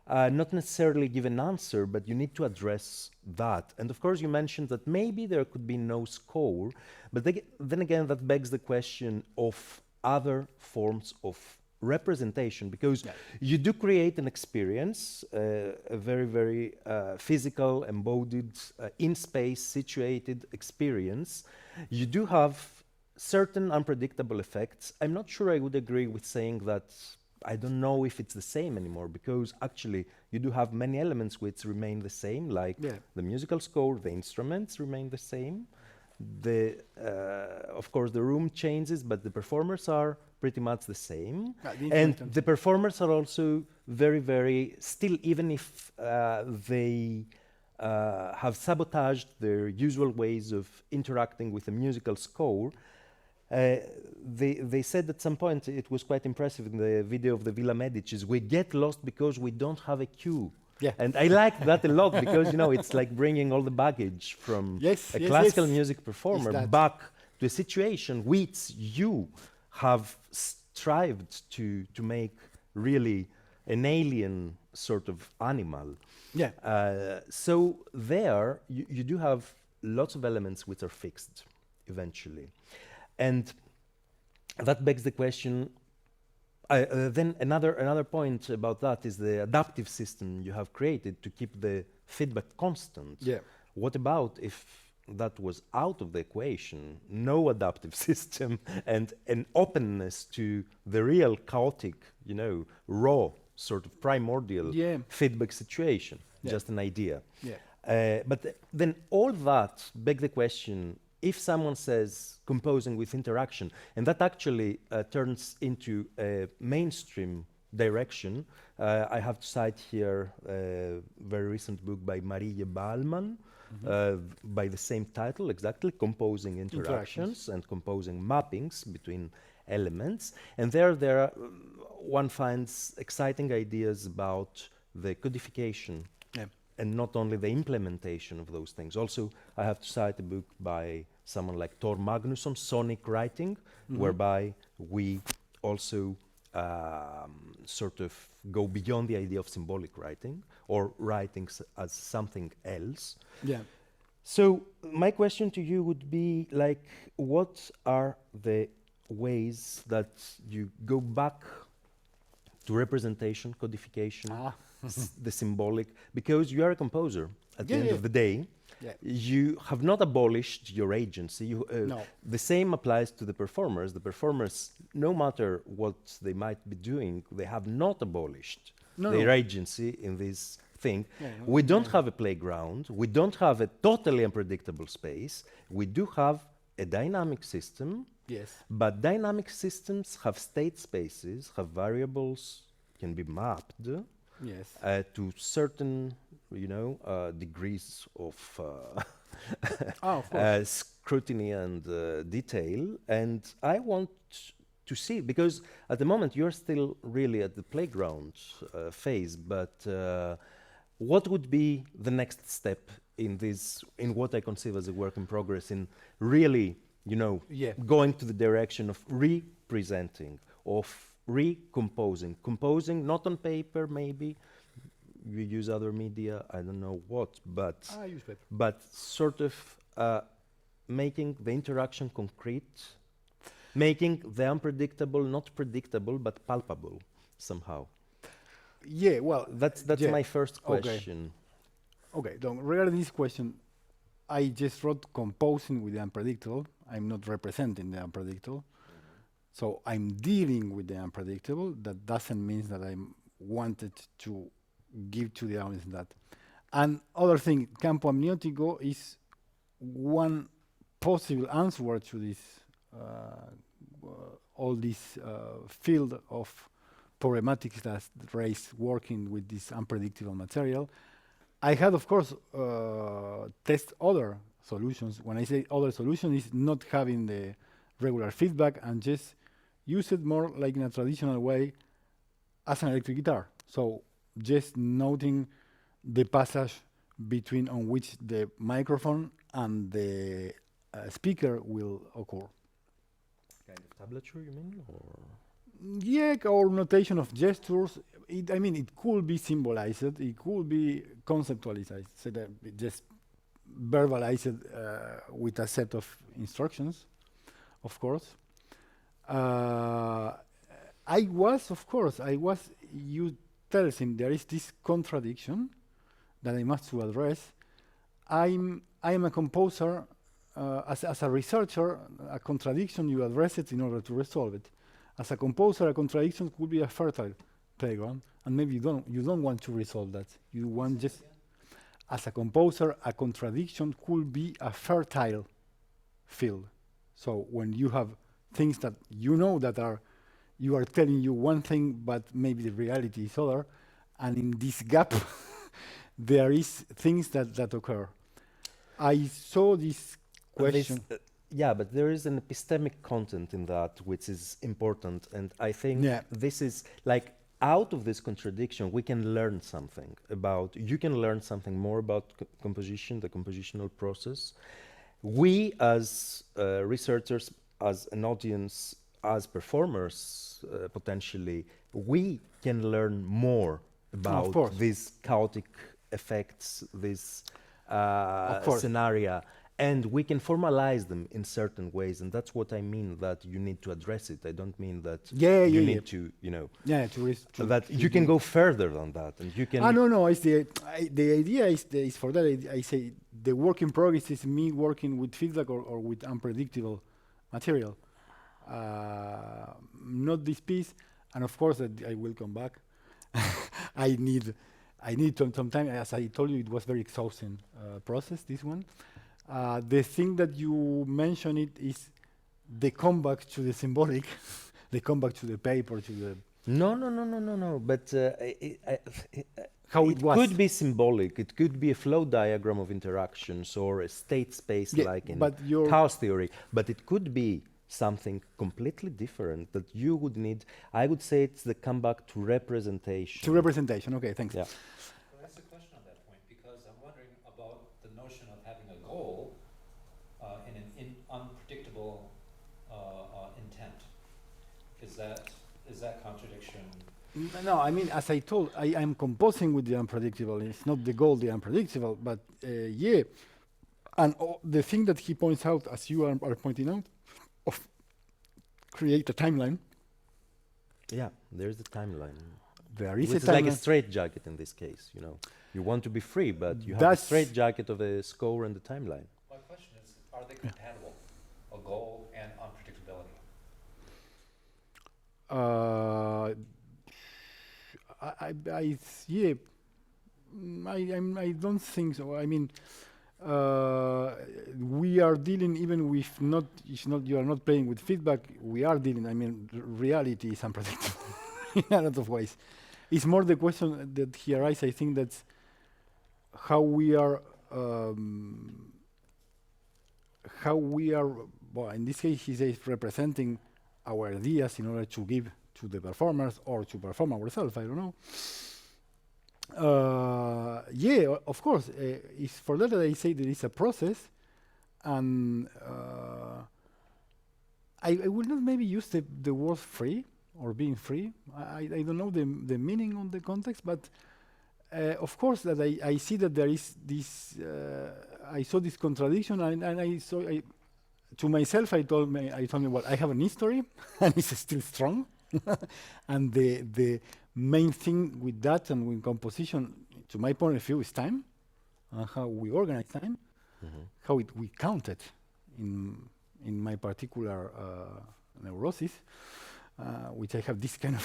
not necessarily give an answer, but you need to address that. And of course, you mentioned that maybe there could be no score, but then again, that begs the question of other forms of representation, because you do create an experience, a very, very physical, embodied, in space, situated experience. You do have certain unpredictable effects. I'm not sure I would agree with saying that I don't know if it's the same anymore, because actually you do have many elements which remain the same, like the musical score, the instruments remain the same. Of course, the room changes, but the performers are pretty much the same. And the performers are also very, very still, even if they have sabotaged their usual ways of interacting with a musical score. They said at some point, it was quite impressive in the video of the Villa Medicis, we get lost because we don't have a cue. And I like that a lot, because, you know, it's like bringing all the baggage from a classical music performer back to a situation which you have strived to make really an alien sort of animal. So there, you do have lots of elements which are fixed eventually. And that begs the question, then another point about that is the adaptive system you have created to keep the feedback constant. What about if that was out of the equation, no adaptive system and an openness to the real chaotic, you know, raw sort of primordial feedback situation, just an idea. But then all that begs the question, if someone says composing with interaction, and that actually turns into a mainstream direction, I have to cite here a very recent book by Marie Ballman, by the same title exactly, Composing Interactions and Composing Mappings between Elements. And there one finds exciting ideas about the codification and not only the implementation of those things. Also, I have to cite a book by someone like Thor Magnusson, Sonic Writing, whereby we also sort of go beyond the idea of symbolic writing or writing as something else. So my question to you would be, like, what are the ways that you go back to representation, codification, the symbolic, because you are a composer at the end of the day. You have not abolished your agency. You, the same applies to the performers. The performers, no matter what they might be doing, they have not abolished their agency in this thing. Yeah, We don't yeah. have a playground. We don't have a totally unpredictable space. We do have a dynamic system, Yes. but dynamic systems have state spaces, have variables, can be mapped Yes. to certain, degrees of Of course. scrutiny and detail. And I want to see, because at the moment you're still really at the playground phase, but what would be the next step in this, in what I conceive as a work in progress, in really, Yeah. going to the direction of representing, of recomposing, composing not on paper maybe, you use other media, I don't know what, but I use paper. but sort of making the interaction concrete, making the unpredictable not predictable but palpable somehow. Yeah, well, That's yeah. my first Okay. question. Okay, so regarding this question, I just wrote composing with the unpredictable. I'm not representing the unpredictable. So I'm dealing with the unpredictable. That doesn't mean that I wanted to give to the audience that. And other thing, Campo Amniótico is one possible answer to this, all this field of problematics that raise working with this unpredictable material. I had, of course, test other solutions. When I say other solution, is not having the regular feedback and just use it more like in a traditional way as an electric guitar. So just noting the passage between on which the microphone and the speaker will occur. Kind of tablature, you mean, or? Yeah, or notation of gestures. I mean, it could be symbolized, it could be conceptualized, so that it just verbalized with a set of instructions, of course. You tell him there is this contradiction that I must to address. I am a composer, as a researcher, a contradiction you address it in order to resolve it. As a composer, a contradiction could be a fertile playground, and maybe you don't want to resolve that. You want just, as a composer, a contradiction could be a fertile field. So when you have things that you are telling you one thing, but maybe the reality is other, and in this gap, there is things that occur. I saw this question. Yeah, but there is an epistemic content in that which is important, and I think this is like, out of this contradiction we can learn something about, you can learn something more about composition, the compositional process. We as researchers, as an audience, as performers, potentially, we can learn more about these chaotic effects, this scenario, and we can formalize them in certain ways, and that's what I mean, that you need to address it. I don't mean that you need to, that you can go further than that, and you can... No, it's the idea is for that, I say the work in progress is me working with feedback or with unpredictable material. Not this piece, and of course I will come back. I need some time. As I told you, it was very exhausting process, this one. The thing that you mentioned is the comeback to the symbolic, the comeback to the paper, to the... No, but how it was. Could be symbolic, it could be a flow diagram of interactions or a state space like in chaos theory, but it could be something completely different that you would need. I would say it's the comeback to representation. To representation, okay, thanks. Yeah. Can I ask a question on that point? Because I'm wondering about the notion of having a goal in an unpredictable intent. Is that contradiction? No, I mean, as I told, I'm composing with the unpredictable. It's not the goal, the unpredictable, but yeah. And the thing that he points out, as you are pointing out, of create a timeline. Yeah, there's the timeline. There is It's like a straitjacket in this case, You want to be free, but you have a straitjacket of a score and the timeline. My question is, are they compatible, a goal and unpredictability? I don't think so. I mean, we are dealing even with not. It's not. You are not playing with feedback. We are dealing. I mean, reality is unpredictable in a lot of ways. It's more the question that he arises. I think that's how we are. How we are. Well, in this case, he says representing our ideas in order to give to the performers or to perform ourselves. I don't know. Yeah, of course. It's for that I say there is a process, and I will not maybe use the word free or being free. I don't know the meaning on the context, but of course that I see that there is this. I saw this contradiction, and I saw. To myself, I told me, well, I have an history, and it's still strong, and the main thing with that and with composition, to my point of view, is time, and how we organize time, how we count it in my particular neurosis, which I have this kind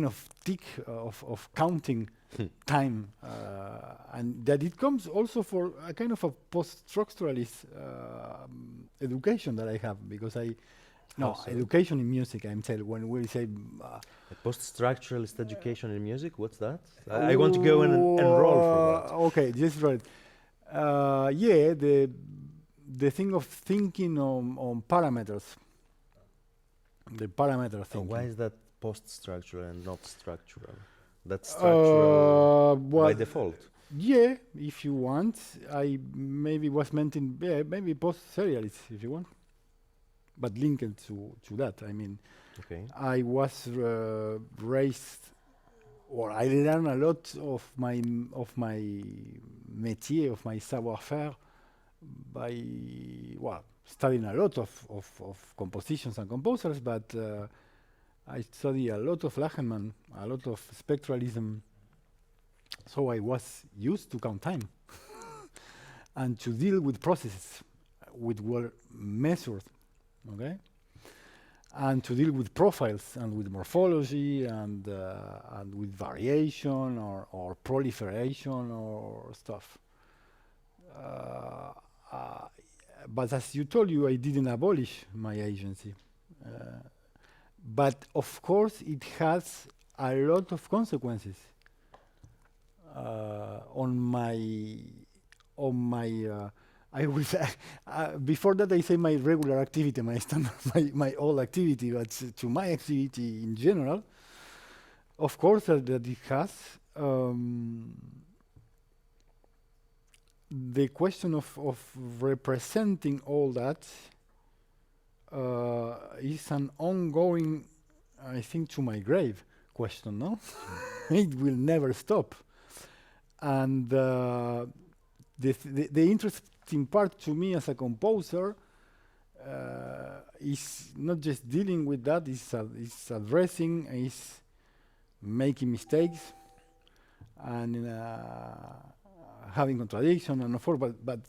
of tick of counting time, and that it comes also for a kind of a post-structuralist education that I have, because education in music. I'm telling when we say a post-structuralist education in music. What's that? I want to go and enroll for that. Okay, just right. Yeah, the thing of thinking on parameters. The parameter thinking. Why is that post-structural and not structural? That's structural by default. Yeah, if you want. I maybe was meant in maybe post-serialist, if you want, but linked to that. I mean, okay. I was raised, or I learned a lot of my métier, of my savoir-faire, by studying a lot of compositions and composers, but I study a lot of Lachenmann, a lot of spectralism, so I was used to count time and to deal with processes which were measured, okay, and to deal with profiles and with morphology and with variation or proliferation or stuff. But as you told you, I didn't abolish my agency. But of course, it has a lot of consequences on my. I will say before that I say my regular activity, my standard, my old activity, but to my activity in general, of course that it has. The question of representing all that is an ongoing, I think, to my grave question, no? It will never stop. And the interesting part to me as a composer is not just dealing with that, it's addressing, is making mistakes, and having contradiction and so forth, but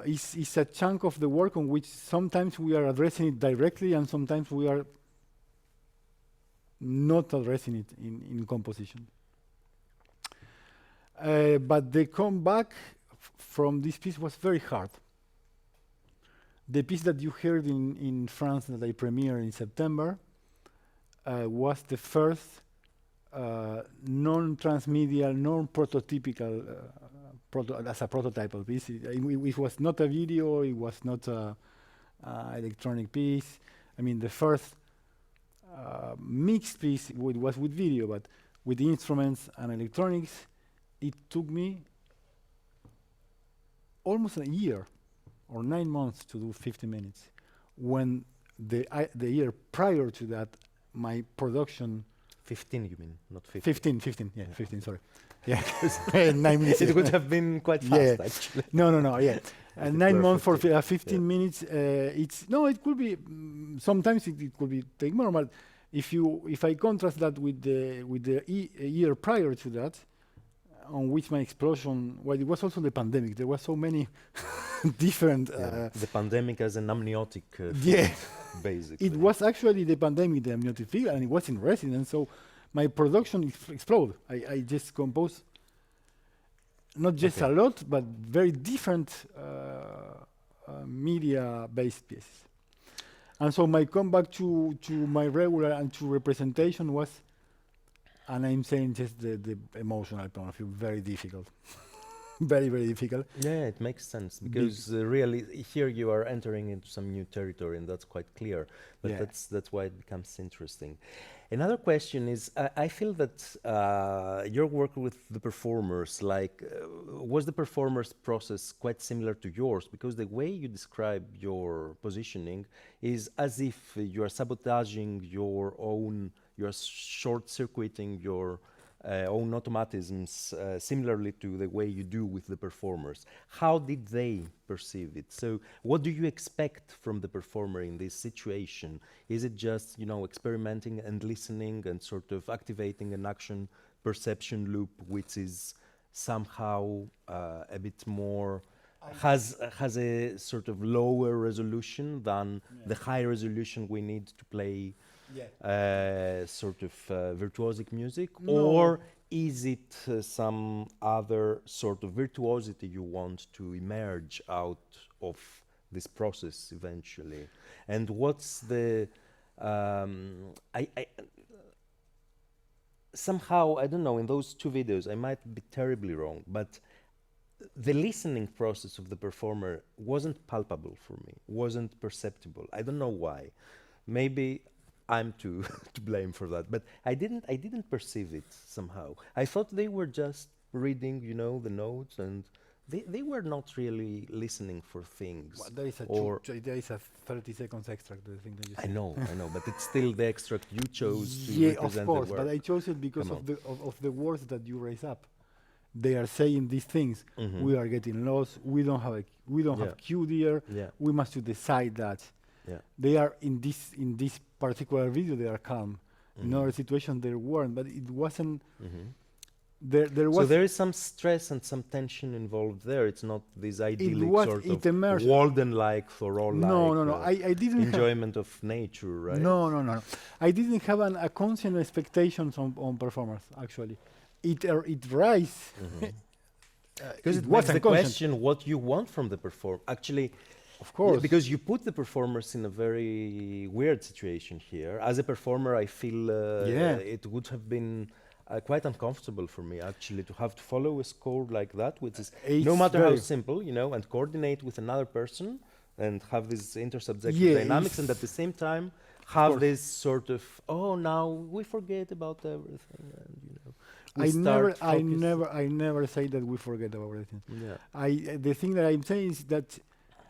it's a chunk of the work on which sometimes we are addressing it directly and sometimes we are not addressing it in composition. But the comeback from this piece was very hard. The piece that you heard in France that I premiered in September was the first non-transmedial, non-prototypical as a prototypal piece. It was not a video, it was not a electronic piece. I mean, the first mixed piece was with video, but with instruments and electronics, it took me almost a year or 9 months to do 50 minutes. When the year prior to that, my production 15, you mean, not 50? 15, yeah, 15, sorry. Yeah, 9 minutes. It would have been quite fast, actually. No, yeah. 9 months for 15 yeah. minutes, it could be, sometimes it could be take more, but if I contrast that with the year prior to that, on which my explosion, well, it was also the pandemic. There were so many different. The pandemic as an amniotic field, yeah, basically. it was actually the pandemic, the amniotic field, and it was in residence. So my production explode. I just compose not just Okay. a lot, but very different media-based pieces. And so my comeback to my regular and to representation was, and I'm saying just the emotional point of view, very difficult. Very, very difficult. Yeah, it makes sense Big- because really here you are entering into some new territory, and that's quite clear. But Yeah. that's why it becomes interesting. Another question is, I feel that your work with the performers, like, was the performers' process quite similar to yours? Because the way you describe your positioning is as if you are sabotaging your own, you are short-circuiting your own automatisms, similarly to the way you do with the performers. How did they perceive it? So what do you expect from the performer in this situation? Is it just, you know, experimenting and listening and sort of activating an action perception loop, which is somehow a bit more, has a sort of lower resolution than the high resolution we need to play sort of virtuosic music? No. Or is it some other sort of virtuosity you want to emerge out of this process eventually? And what's the somehow, I don't know, in those two videos, I might be terribly wrong, but the listening process of the performer wasn't palpable for me, wasn't perceptible. I don't know why. Maybe I'm to to blame for that, but I didn't perceive it somehow. I thought they were just reading, you know, the notes, and they were not really listening for things. Well, there is a or there is a 30 seconds extract, the thing that you I said. know, but it's still the extract you chose to Yeah, represent of course, the but work. I chose it because Come of the words that you raise up. They are saying these things. Mhm. We are getting lost. We don't have Yeah. have cue there. Yeah, We must to decide that. yeah. They are in this particular video. They are calm. In Mhm. other situations they weren't, but it wasn't. Mhm. There So was. there is some stress and some tension involved there. It's not this idyllic was- sort it of emerged. Walden-like for all No. I didn't have. enjoyment of nature, right? No. I didn't have a conscious expectations on performance. Actually, it rise. Mhm. Uh, Because it was was the unconscious. question what you want from the performer. Actually, Of course. because you put the performers in a very weird situation here. As a performer, I feel it would have been quite uncomfortable for me actually to have to follow a score like that, which is no It's matter how very- simple, you know, and coordinate with another person and have these intersubjective Yeah, dynamics, and it's- at the same time have course. this sort of, oh, now we forget about everything, and you know, we I start focus- never say that we forget about everything. Yeah. The thing that I'm saying is that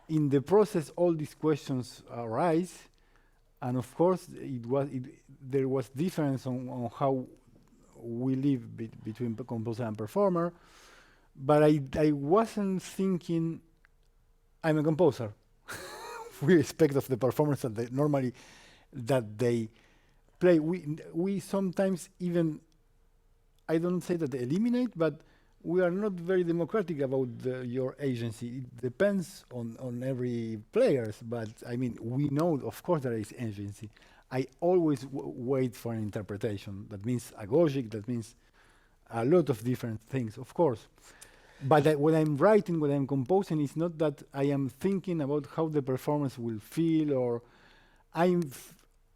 in the process, all these questions arise, and of course, there was difference on how we live between composer and performer, but I wasn't thinking I'm a composer. We expect of the performers that they normally that they play. We sometimes even, I don't say that they eliminate, but we are not very democratic about your agency. It depends on every players, but I mean, we know, of course, there is agency. I always wait for an interpretation. That means agogic, that means a lot of different things, of course. But when I'm writing, when I'm composing, it's not that I am thinking about how the performance will feel, or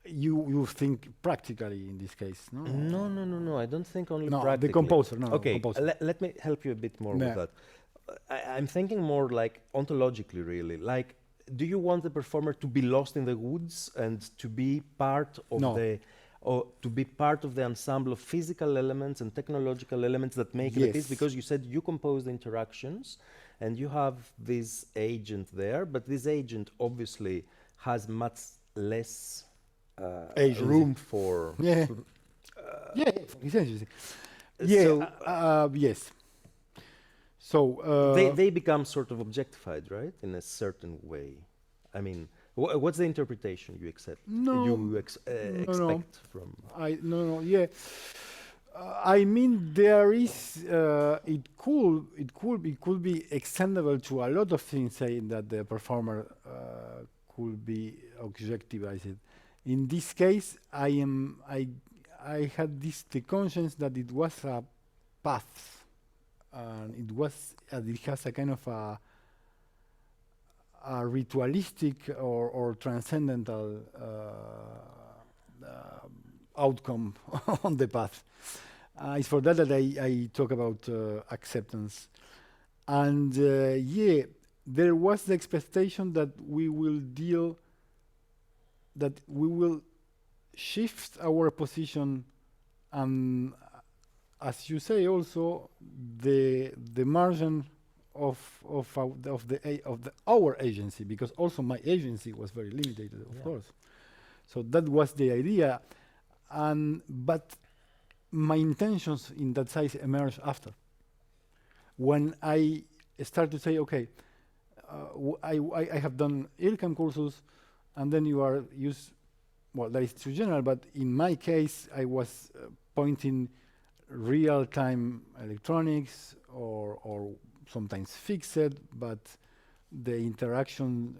you think practically in this case, no? No. I don't think only No, practically. the composer. No, Okay, composer. let me help you a bit more Yeah. with that. I'm thinking more like ontologically, really. Like, do you want the performer to be lost in the woods and to be part of No. or to be part of the ensemble of physical elements and technological elements that make it a piece? Yes. Because you said you compose the interactions and you have this agent there, but this agent obviously has much less Agency. room for Yeah. Essentially. Yeah. so- Yes. So they become sort of objectified, right, in a certain way. I mean, what's the interpretation you accept? No, You expect from? yeah. I mean, there is. It could be extendable to a lot of things, saying that the performer could be objectivized. In this case, I had the conscience that it was a path, and it has a kind of a ritualistic or transcendental outcome on the path. It's for that I talk about acceptance. And yeah, there was the expectation that we will shift our position, and as you say also, the margin of our agency, because also my agency was very limited, of course. So that was the idea, but my intentions in that size emerged after. When I start to say, okay, I have done IRCAM courses, and then you are used, well, that is too general, but in my case, I was pointing real-time electronics or sometimes fixed, but the interaction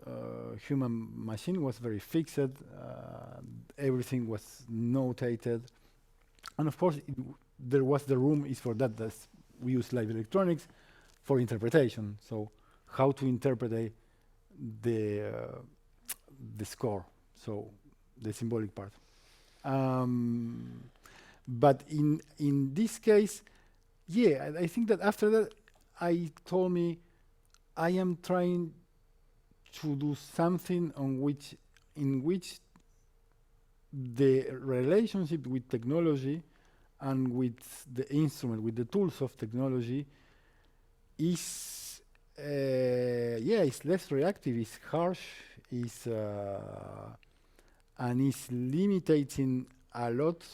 human-machine was very fixed. Everything was notated. And of course, there was the room is for that. We use live electronics for interpretation. So how to interpret the score, so the symbolic part. But in this case, yeah, I think that after that, I told me I am trying to do something in which the relationship with technology and with the instrument, with the tools of technology, is it's less reactive, it's harsh, and is limiting a lot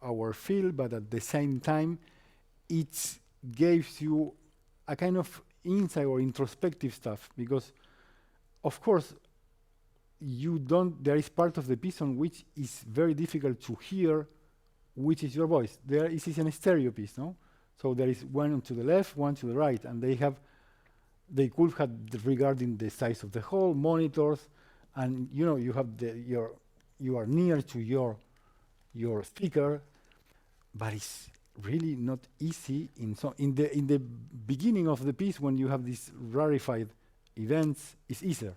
our field, but at the same time, it gives you a kind of insight or introspective stuff, because of course there is part of the piece on which is very difficult to hear which is your voice. There is a stereo piece, no? So there is one to the left, one to the right, and they could have regarding the size of the hall, monitors, and you have you are near to your speaker, but it's really not easy in the beginning of the piece when you have these rarefied events. It's easier.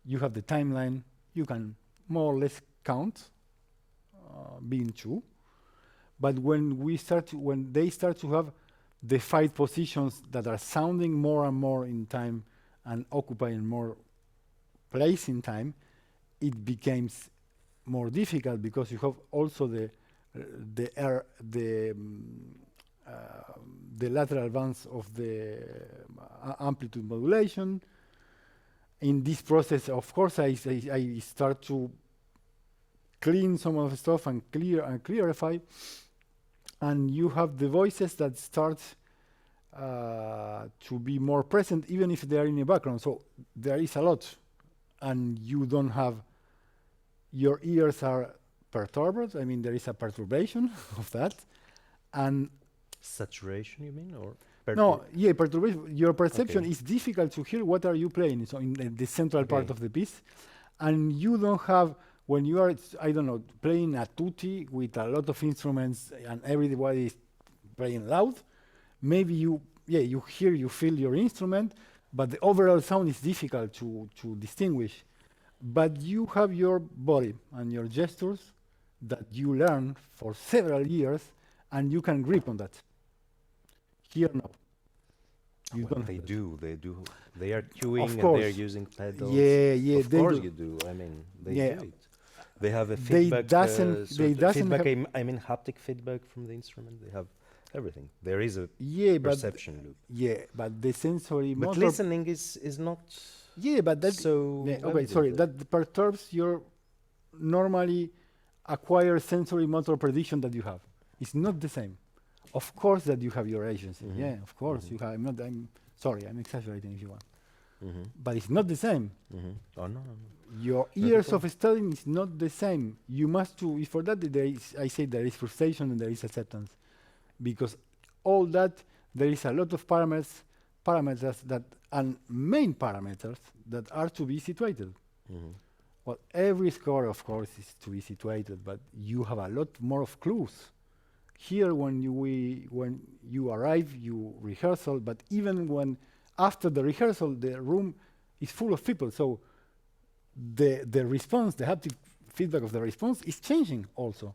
You have the timeline. You can more or less count being true. But when they start to have the 5 positions that are sounding more and more in time and occupying more place in time, it becomes more difficult, because you have also the lateral bands of the amplitude modulation. In this process, of course, I start to clean some of the stuff and clarify, and you have the voices that start to be more present, even if they are in the background. So there is a lot, and you don't have, your ears are perturbed. I mean, there is a perturbation of that, and saturation, you mean, or perturbation. Your perception is difficult to hear. What are you playing? So in the central part of the piece, and you don't have, when you are, I don't know, playing a tutti with a lot of instruments and everybody is playing loud. Maybe you feel your instrument, but the overall sound is difficult to distinguish. But you have your body and your gestures that you learn for several years, and you can grip on that. Here, no. You don't. They do. They are cueing and course. they're using pedals. Yeah. Of course you do. I mean, they do it. They have a They feedback. I mean, haptic feedback from the instrument. They have everything. There is a perception loop. Yeah, but the sensory But motor. listening is not. Yeah, but that. So okay, sorry. That perturbs your normally acquired sensory motor prediction that you have. It's not the same. Of course that you have your agency. Yeah, of course you have. I'm sorry. I'm exaggerating if you want. But it's not the same. Oh no. Your years of studying is not the same. You must do. For that, I say there is frustration and there is acceptance, because all that there is a lot of parameters that and main parameters that are to be situated. Well, every score, of course, is to be situated, but you have a lot more of clues. Here, when you arrive, you rehearsal, but even when after the rehearsal, the room is full of people, so the response, the haptic feedback of the response is changing also.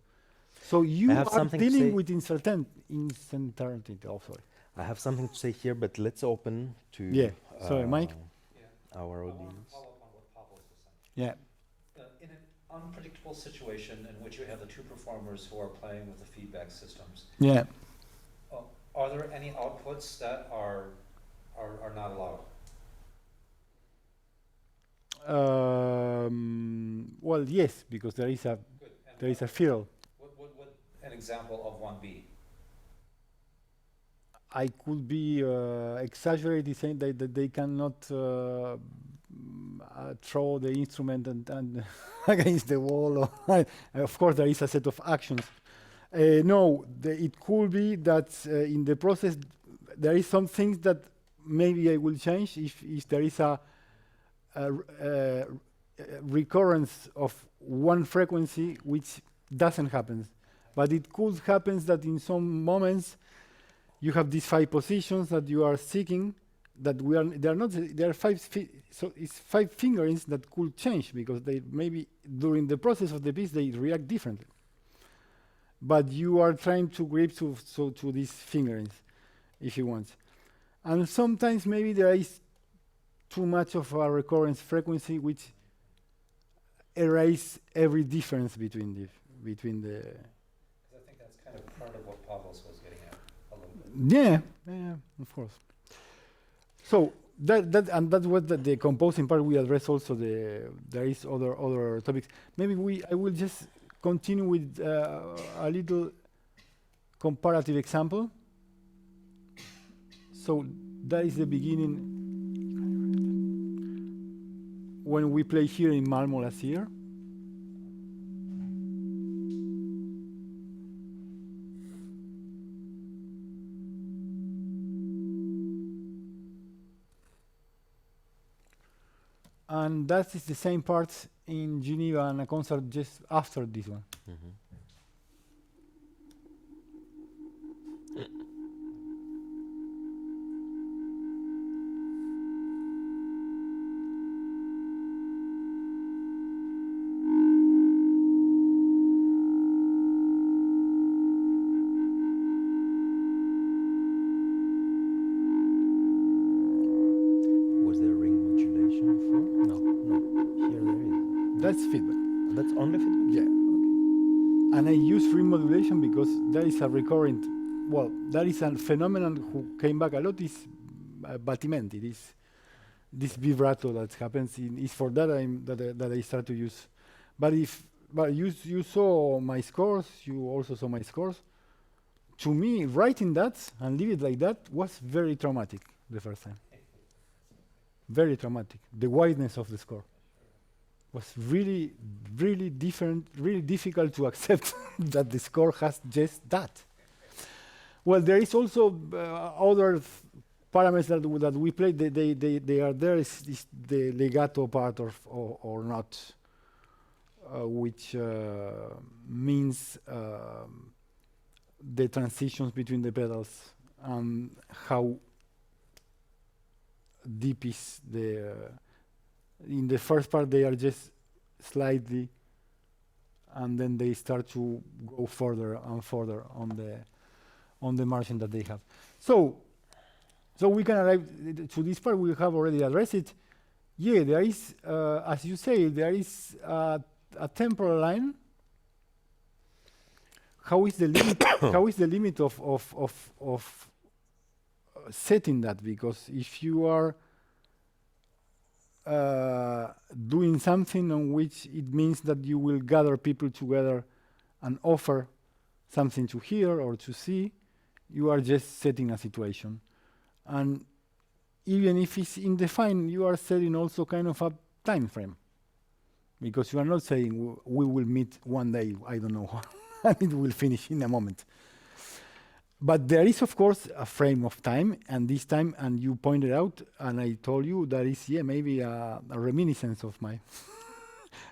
So you have are something to dealing say. with uncertainty. Oh, sorry. I have something to say here, but let's open to Yeah. Sorry, Mike. Yeah. our I want to audience. follow up on what Pavlos was saying. Yeah. In an unpredictable situation in which you have the two performers who are playing with the feedback systems, Yeah. are there any outputs that are not allowed? Well, yes, because there is a Good. And there is a field. what would an example of one be? I could be exaggerating saying that they cannot throw the instrument and against the wall. Or of course, there is a set of actions. No, it could be that in the process there is some things that maybe I will change if there is a recurrence of one frequency which doesn't happen. But it could happen that in some moments you have these 5 positions that you are seeking that they are not, there are 5, so it's 5 fingerings that could change because they maybe during the process of the piece they react differently. But you are trying to grip to these fingerings if you want. And sometimes maybe there is too much of a recurrence frequency which erase every difference between the 'Cause I think that's kind of part of what Pavlos was getting at a little bit. yeah, of course. So that's what the composing part we address also. There is other topics. Maybe I will just continue with a little comparative example. So that is the beginning when we play here in Malmo last year. And that is the same part in Geneva and a concert just after this one. Mhm. Was there ring modulation before? No, no. Here there is. That's feedback. That's only feedback? Yeah. Okay. And I use ring modulation because there is a recurrent, well, that is a phenomenon who came back a lot is battimenti, this vibrato that happens is for that that I start to use. But you saw my scores, you also saw my scores. To me, writing that and leave it like that was very traumatic the first time. Very traumatic. The wideness of the score was really, really different, really difficult to accept that the score has just that. Well, there is also other parameters that we play. They are there. Is the legato part or not, which means the transitions between the pedals and how deep is the in the first part they are just slightly, and then they start to go further and further on the margin that they have. So we can arrive to this part. We have already addressed it. Yeah, there is, as you say, there is a temporal line. How is the limit? How is the limit of setting that? Because if you are doing something on which it means that you will gather people together and offer something to hear or to see, you are just setting a situation. And even if it's indefined, you are setting also kind of a time frame. Because you are not saying we will meet one day, I don't know, and it will finish in a moment. But there is, of course, a frame of time, and this time, and you pointed out, and I told you that is, yeah, maybe a reminiscence of my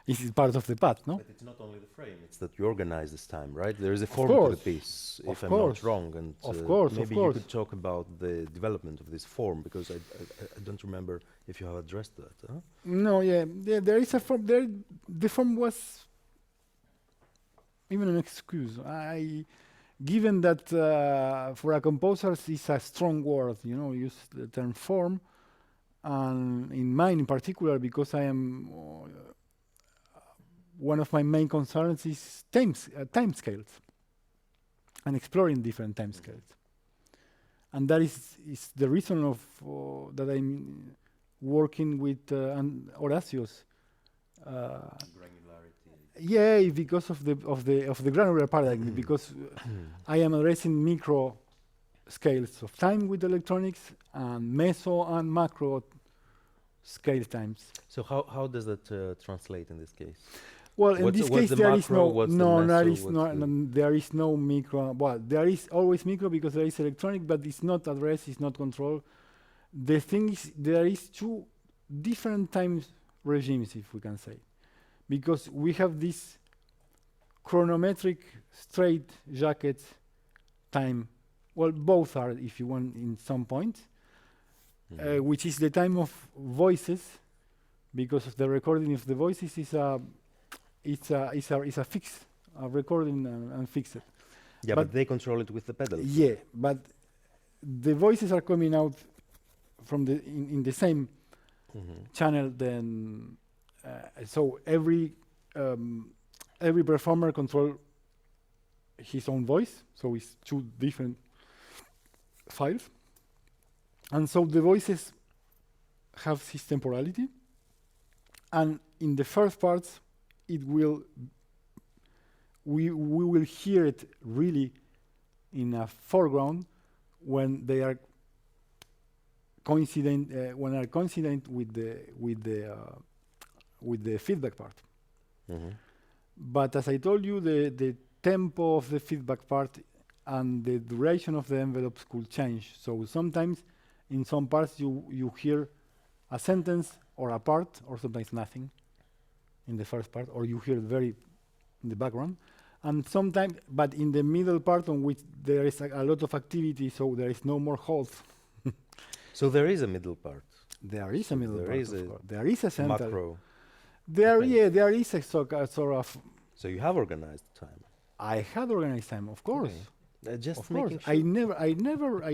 It's part of the path, no? But it's not only the frame, it's that you organize this time, right? There is a Of form to the course. piece, Of if I'm course. not wrong. And Of course, of maybe you course. could talk about the development of this form, because I don't remember if you have addressed that. Huh? No, yeah, there is a form. The form was even an excuse. Given that for a composer it's a strong word, use the term form, and in mine in particular, because I am one of my main concerns is time scales, and exploring different time scales, and that is the reason of that I'm working with Horacio's. Yeah, because of the granular paradigm, because I am addressing micro scales of time with electronics and meso and macro scale times. So how does that translate in this case? Well, in What's this what's case, the there is macro, no, what's the no, there meso, is what's no, the- no, there is no micro. Well, there is always micro because there is electronic, but it's not addressed, it's not controlled. The thing is, there is two different time regimes, if we can say, because we have this chronometric straight jacket time. Well, both are, if you want, in some point, which is the time of voices, because of the recording of the voices is a fixed recording and fixed. Yeah, but but they control it with the pedals. Yeah, but the voices are coming out from in the same channel. Then, so every performer control his own voice. So it's two different files, and so the voices have this temporality. And in the first parts, we will hear it really in a foreground when they are coincident with the feedback part. But as I told you, the tempo of the feedback part and the duration of the envelopes could change. So sometimes in some parts you hear a sentence or a part, or sometimes nothing in the first part, or you hear it very in the background. And sometimes, but in the middle part on which there is a lot of activity, so there is no more halt. So there is a middle part. There is So a middle there part, is of a course. There is a central. Macro. There Okay. is a sort of. So you have organized time. I had organized time, of course. Okay. Just Of course. making sure. I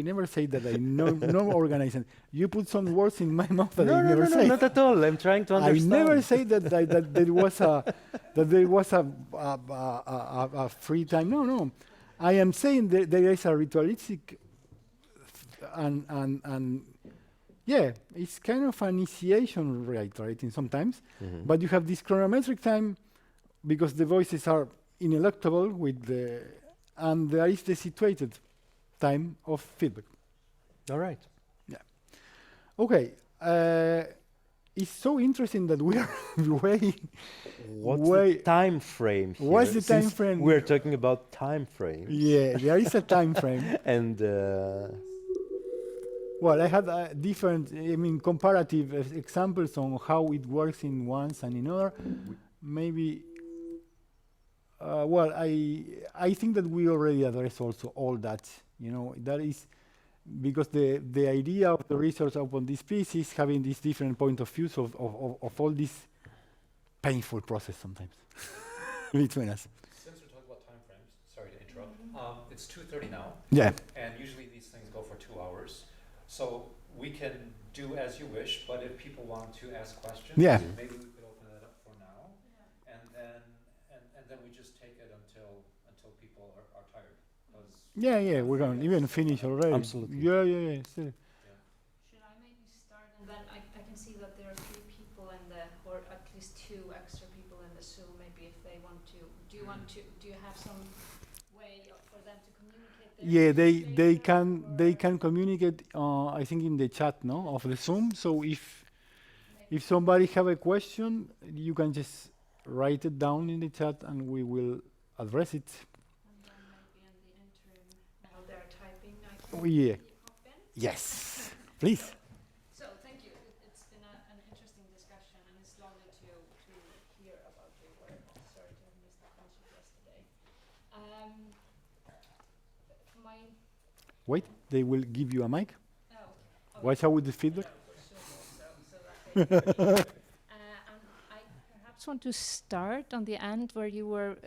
never say that I no organizing. You put some words in my mouth that No, I no, never no, say. no, not at all. I'm trying to I understand. never say that there was a free time. No. I am saying that there is a ritualistic and yeah, it's kind of an initiation rite, right? In sometimes, but you have this chronometric time because the voices are ineluctable with the, and there is the situated time of feedback. All right. Okay. It's so interesting that we are way. What's the time frame here? What's the time Since frame? We're talking about time frames. Yeah, there is a time frame. And Well, I had different, comparative examples on how it works in ones and in other. Maybe. Well, I think that we already addressed also all that. That is because the idea of the research upon this piece is having these different point of views of all this painful process sometimes between us. Since we're talking about time frames, sorry to interrupt, it's 2:30 now, Yeah. and usually these things go for 2 hours. So we can do as you wish, but if people want to ask questions, Yeah. maybe we could open that up for now, and then we just take it until people are tired. 'Cause Yeah, we're going to even finish already. Absolutely. Yeah. So, Should I maybe start and then I can see that there are 3 people or at least 2 extra people in the Zoom, maybe if they want to. Do you have some way for them to communicate their yeah, they feedback they or can communicate. I think in the chat, of the Zoom. So if somebody have a question, you can just write it down in the chat, and we will address it. And then maybe in the interim, while they're typing, I Oh, can yeah. hop in. Yes, please. So thank you. It's been an interesting discussion, and it's lovely to hear Wait, they will give you a mic. Oh, okay. Watch out with the feedback. So that they and I perhaps want to start on the end where you were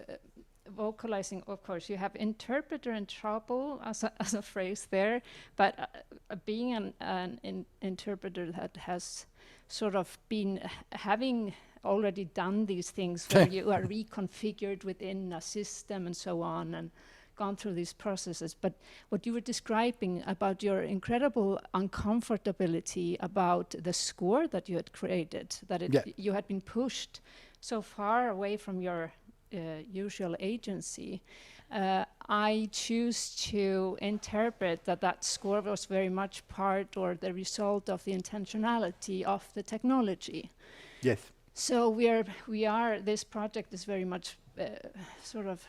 vocalizing. Of course, you have interpreter in trouble as a phrase there, but being an interpreter that has sort of been having already done these things where you are reconfigured within a system and so on, and gone through these processes. But what you were describing about your incredible uncomfortability about the score that you had created, that you had been pushed so far away from your usual agency, I choose to interpret that score was very much part or the result of the intentionality of the technology. Yes. So this project is very much sort of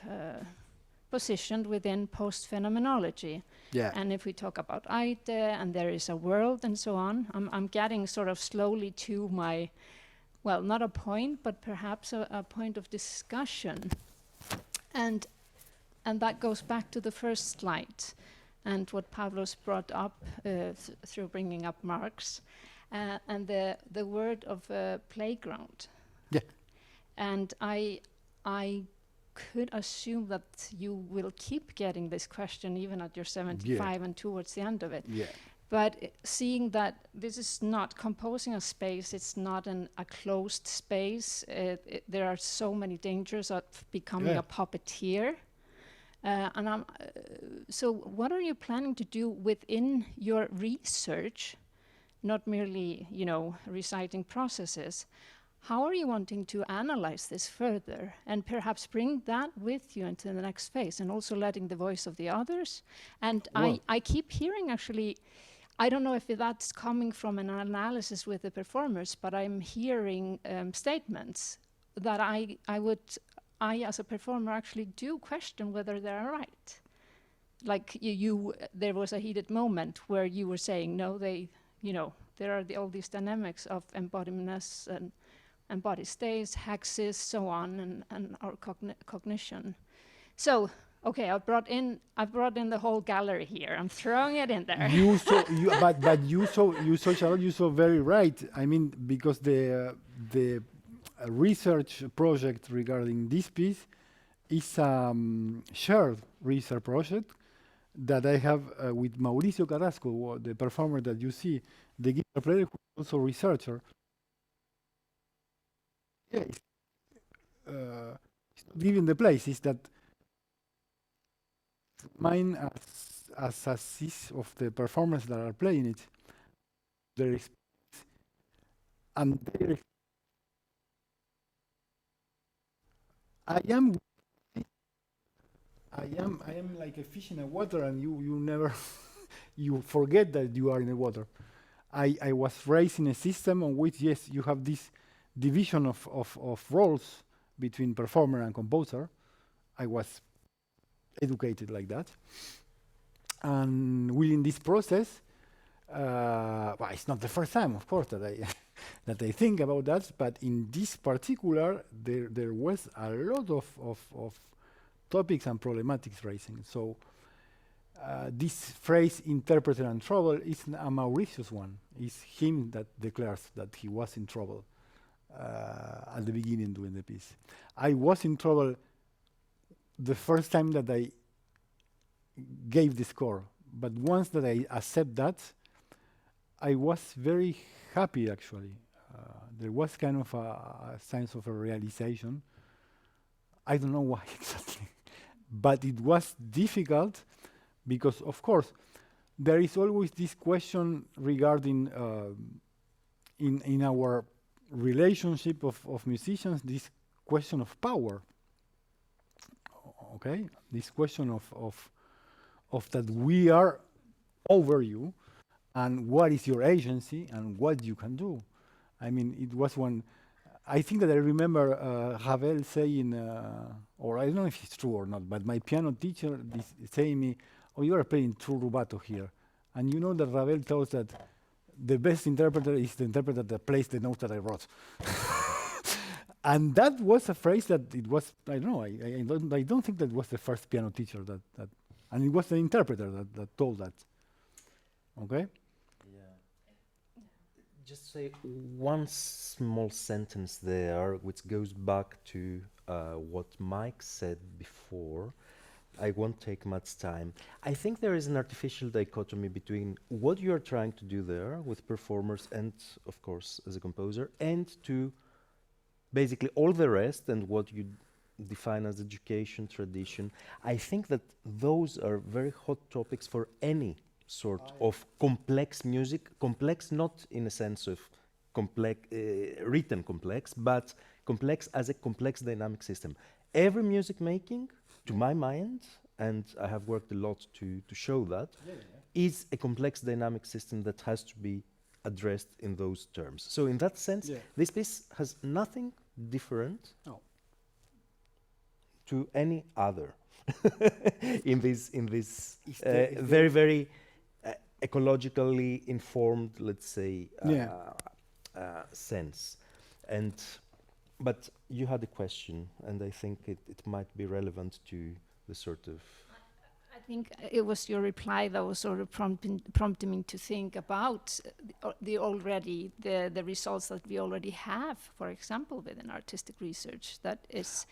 positioned within post-phenomenology. Yeah. And if we talk about Aite and there is a world and so on, I'm getting sort of slowly to my, well, not a point, but perhaps a point of discussion. And that goes back to the first slide and what Pavlos brought up through bringing up Marx and the word of playground. Yeah. And I could assume that you will keep getting this question even at your 75 and towards the end of it. Yeah. But seeing that this is not composing a space, it's not a closed space. There are so many dangers of becoming a puppeteer. So what are you planning to do within your research, not merely, reciting processes? How are you wanting to analyze this further and perhaps bring that with you into the next phase and also letting the voice of the others? And I keep hearing actually, I don't know if that's coming from an analysis with the performers, but I'm hearing statements that I as a performer actually do question whether they're right. Like there was a heated moment where you were saying, no, there are all these dynamics of embodiment and body states, hexes, so on, and our cognition. So, okay, I've brought in the whole gallery here. I'm throwing it in there. But you so Charlotte, you so very right. I mean, because the research project regarding this piece is a shared research project that I have with Mauricio Carrasco, the performer that you see, the guitar player who is also researcher. Yeah, it's not giving the place, is that mine as assist of the performers that are playing it, there is and there I am like a fish in the water, and you never you forget that you are in the water. I was raised in a system on which, yes, you have this division of roles between performer and composer. I was educated like that. And within this process, it's not the first time, of course, that I that I think about that, but in this particular, there was a lot of topics and problematics raising. So this phrase, interpreter and trouble, is a Mauritius one. It's him that declares that he was in trouble at the beginning doing the piece. I was in trouble the first time that I gave the score, but once that I accept that, I was very happy actually. There was kind of a sense of a realization. I don't know why exactly, but it was difficult because, of course, there is always this question regarding in our relationship of musicians, this question of power. Okay, this question of that we are over you, and what is your agency and what you can do. I mean, it was one. I think that I remember Ravel saying, or I don't know if it's true or not, but my piano teacher saying me, "Oh, you are playing true rubato here," and you know that Ravel tells that the best interpreter is the interpreter that plays the notes that I wrote. And that was a phrase that it was. I don't know. I don't think that was the first piano teacher that And it was the interpreter that told that. Okay? Just say one small sentence there, which goes back to what Mike said before. I won't take much time. I think there is an artificial dichotomy between what you are trying to do there with performers and, of course, as a composer, and to basically all the rest and what you define as education, tradition. I think that those are very hot topics for any sort of complex music, complex not in a sense of written complex, but complex as a complex dynamic system. Every music making, to my mind, and I have worked a lot to show that, is a complex dynamic system that has to be addressed in those terms. So in that sense, this piece has nothing different to any other in this very, very ecologically informed, let's say, sense. And but you had a question, and I think it might be relevant to the sort of. I think it was your reply that was sort of prompting me to think about the results that we already have, for example, within artistic research. That is,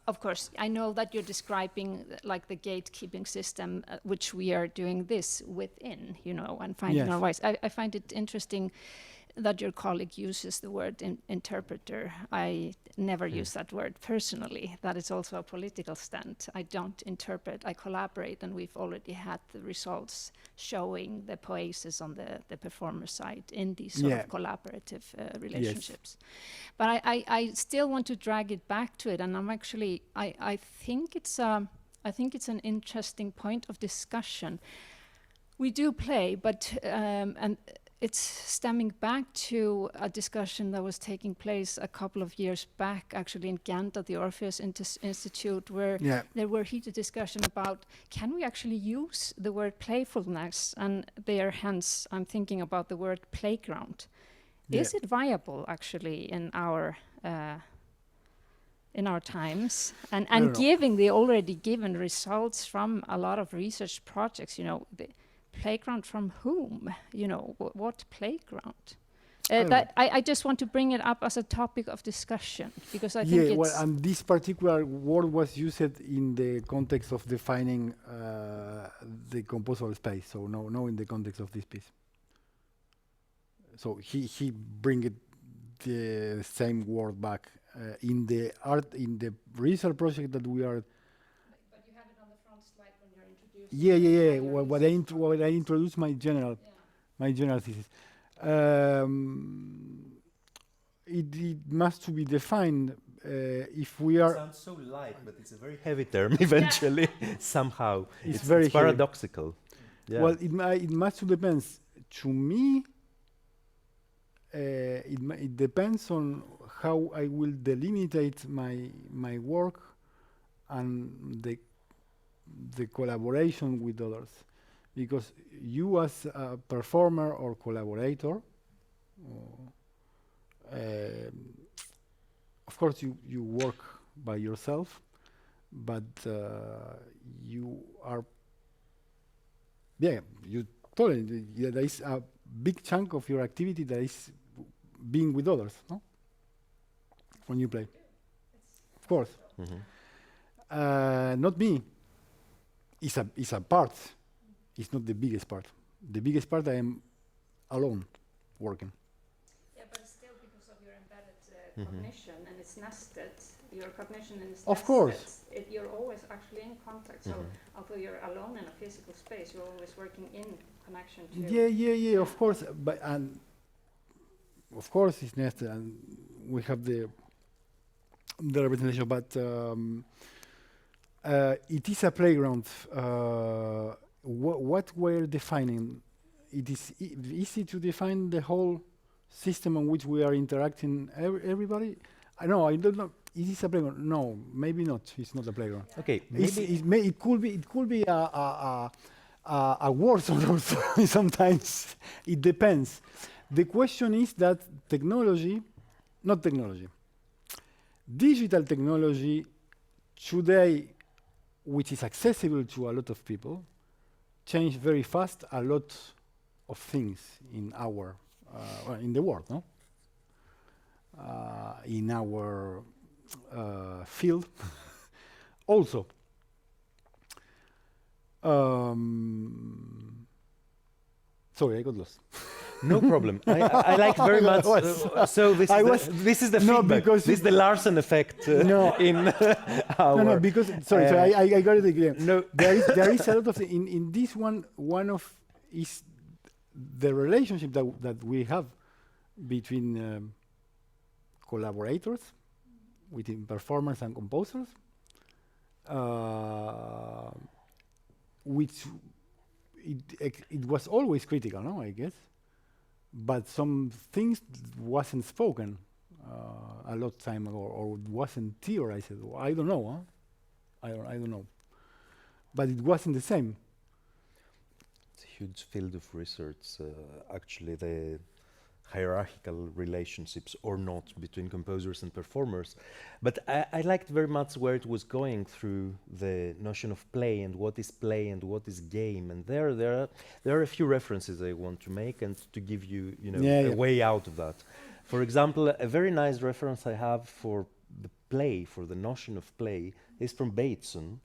of course, I know that you're describing like the gatekeeping system, which we are doing this within, you know, and finding our ways. I find it interesting that your colleague uses the word interpreter. I never use that word personally. That is also a political stand. I don't interpret, I collaborate, and we've already had the results showing the poesis on the performer side in these sort of collaborative relationships. But I still want to drag it back to it, and I'm actually, I think it's an interesting point of discussion. We do play, but and it's stemming back to a discussion that was taking place a couple of years back, actually in Ghent at the Orpheus Institute, where there were heated discussion about, can we actually use the word playfulness? And there, hence, I'm thinking about the word playground. Is it viable, actually, in our times? And giving the already given results from a lot of research projects, you know, playground from whom? You know, what playground? I just want to bring it up as a topic of discussion, because I think it's... well, and this particular word was used in the context of defining the composable space, so no in the context of this piece. So he bring it the same word back in the research project that we are. But you have it on the front slide when you're introducing. What I introduced my general thesis. It must to be defined if we are. It sounds so light, but it's a very heavy term. Eventually, somehow it's very it's paradoxical. Yeah. Well, it must depend. To me, it depends on how I will delimitate my work and the collaboration with others, because you as a performer or collaborator, of course you work by yourself, but you are you totally there is a big chunk of your activity that is being with others, no? When you play, of course. Not me. It's a part. It's not the biggest part. The biggest part, I am alone working. Yeah, but still, because of your embedded cognition, and it's nested, your cognition is of course. You're always actually in contact. So although you're alone in a physical space, you're always working in connection to... Yeah, of course. But of course it's nested, and we have the representation, but it is a playground. What we're defining, it is easy to define the whole system on which we are interacting. Everybody, I don't know. Is this a playground? No, maybe not. It's not a playground. Okay, It could be a war zone sometimes. It depends. The question is that digital technology today which is accessible to a lot of people, change very fast a lot of things in our in the world, no? In our field, also. Sorry, I got lost. No problem. I like very much. So this is the No, feedback. because This is the Larsen effect No. in our. No, because sorry, so I got it again. No. There is a lot of in this one of is the relationship that we have between collaborators, within performers and composers, which it was always critical, no? I guess, but some things wasn't spoken a lot time ago, or wasn't theorized. I don't know. Huh? I don't know, but it wasn't the same. It's a huge field of research. Actually, the hierarchical relationships or not between composers and performers. But I liked very much where it was going through the notion of play and what is play and what is game. And there are a few references I want to make and to give you, a way out of that. For example, a very nice reference I have for the play, for the notion of play, is from Bateson.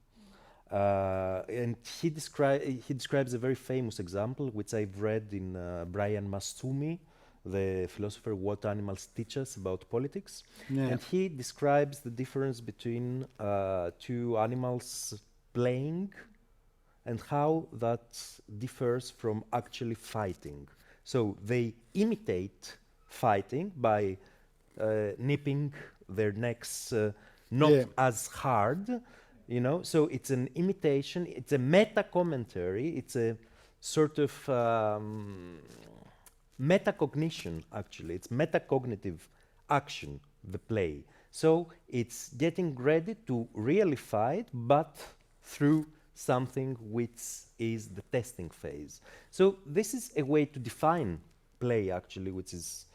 And he describes a very famous example, which I've read in Brian Mastumi, the philosopher What Animals Teach Us About Politics. Yeah. And he describes the difference between two animals playing and how that differs from actually fighting. So they imitate fighting by nipping their necks not as hard, so it's an imitation, it's a meta-commentary, it's a sort of metacognition, actually. It's metacognitive action, the play. So it's getting ready to really fight, but through something which is the testing phase. So this is a way to define play, actually, which is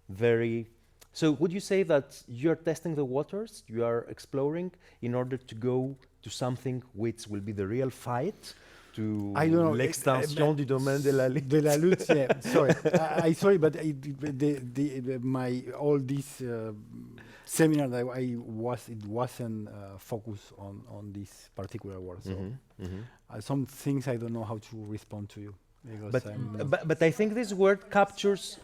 very... So would you say that you're testing the waters, you are exploring in order to go to something which will be the real fight? I don't know. L'extension du domaine de la lutte. De la lutte, yeah. Sorry, I sorry, but my all this seminar that I was, it wasn't focused on this particular word. So some things I don't know how to respond to you. But I think this word captures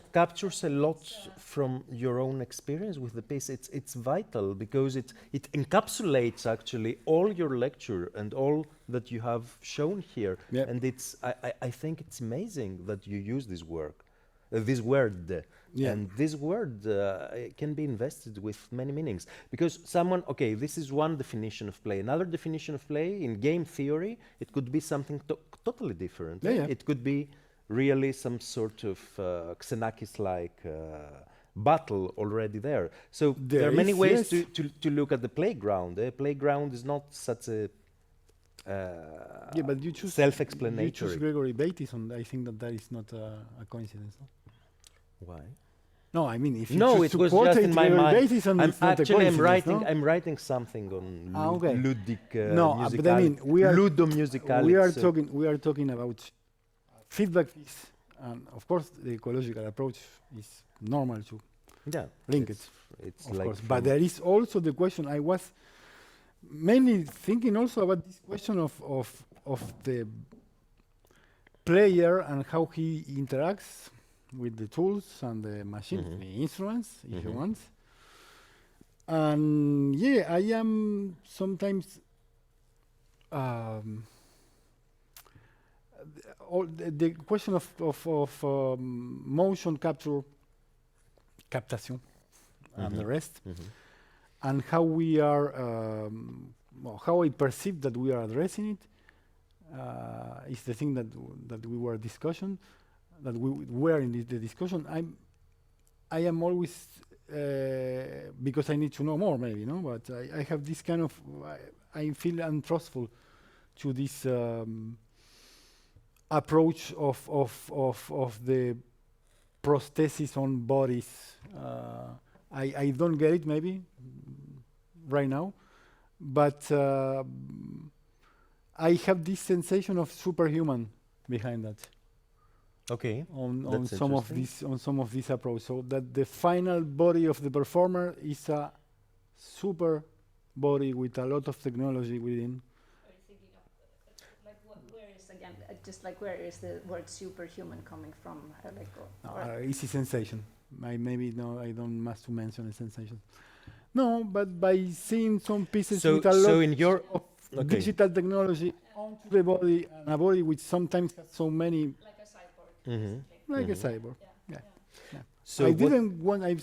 a lot from your own experience with the piece. It's vital because it encapsulates actually all your lecture and all that you have shown here. Yep. And I think it's amazing that you use this word. And this word can be invested with many meanings. Because this is one definition of play. Another definition of play in game theory, it could be something totally different. It could be really some sort of Xenakis-like battle already there. So there are many ways to look at the playground. The playground is not such a but you choose self-explanatory. You choose Gregory Bateson. I think that is not a coincidence. No? Why? No, I mean, if you no, choose it to was quote just in my mind. Bateson, it's not a coincidence, no? I'm writing something on ludic but I mean, ludomusicality. We are talking about feedback, and of course, the ecological approach is normal to link it. It's of like course, but there is also the question. I was mainly thinking also about this question of the player and how he interacts with the tools and the machines, the instruments, if you want. And I am sometimes the question of motion captation, and the rest, and how we are, how I perceive that we are addressing it, is the thing that we were discussing. That we were in the discussion. I am always because I need to know more, maybe, no. But I have this kind of I feel untrustful to this approach of the prosthesis on bodies. I don't get it maybe right now, but I have this sensation of superhuman behind that Okay. on That's some of interesting. this approach. So that the final body of the performer is a super body with a lot of technology within. Are you thinking of like where is again just like where is the word superhuman coming from? Easy sensation. Maybe no, I don't must to mention a sensation. No, but by seeing some pieces So, with a so lot in your of okay. digital technology onto the body, and a body which sometimes has so many, like a cyborg, Mhm. basically. like Mhm. a cyborg. Yeah. Yeah. So I what- didn't want. I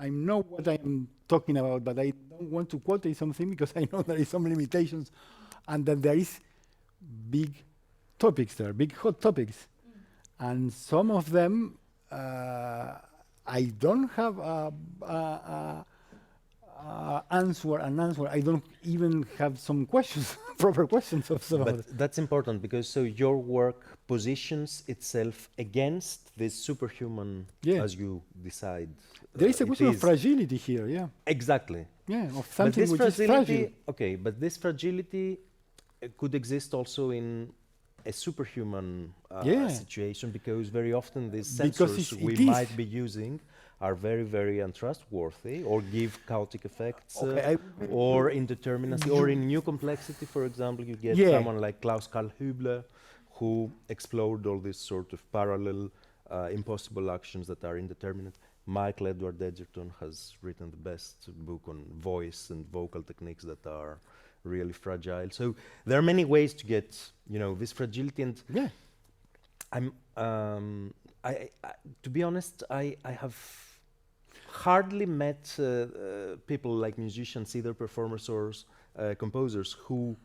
know what I'm talking about, but I don't want to quote something because I know there is some limitations, and that there is big topics there, big hot topics, and some of them I don't have an answer. I don't even have some questions, proper questions of some of them. But that's important because so your work positions itself against this superhuman Yeah. as you decide. There is a it question of is. fragility here, yeah. Exactly. Yeah, of But something this which is fragility, fragile. okay, but this fragility could exist also in a superhuman Yeah. situation because very often these Because sensors it we is. might be using are very, very untrustworthy or give chaotic effects Okay, or indeterminacy or in new complexity. For example, you get Yeah. someone like Klaus Karl Hübler who explored all these sort of parallel impossible actions that are indeterminate. Michael Edward Edgerton has written the best book on voice and vocal techniques that are really fragile. So there are many ways to get, this fragility. And Yeah. I'm, to be honest, I have hardly met people like musicians, either performers or composers, who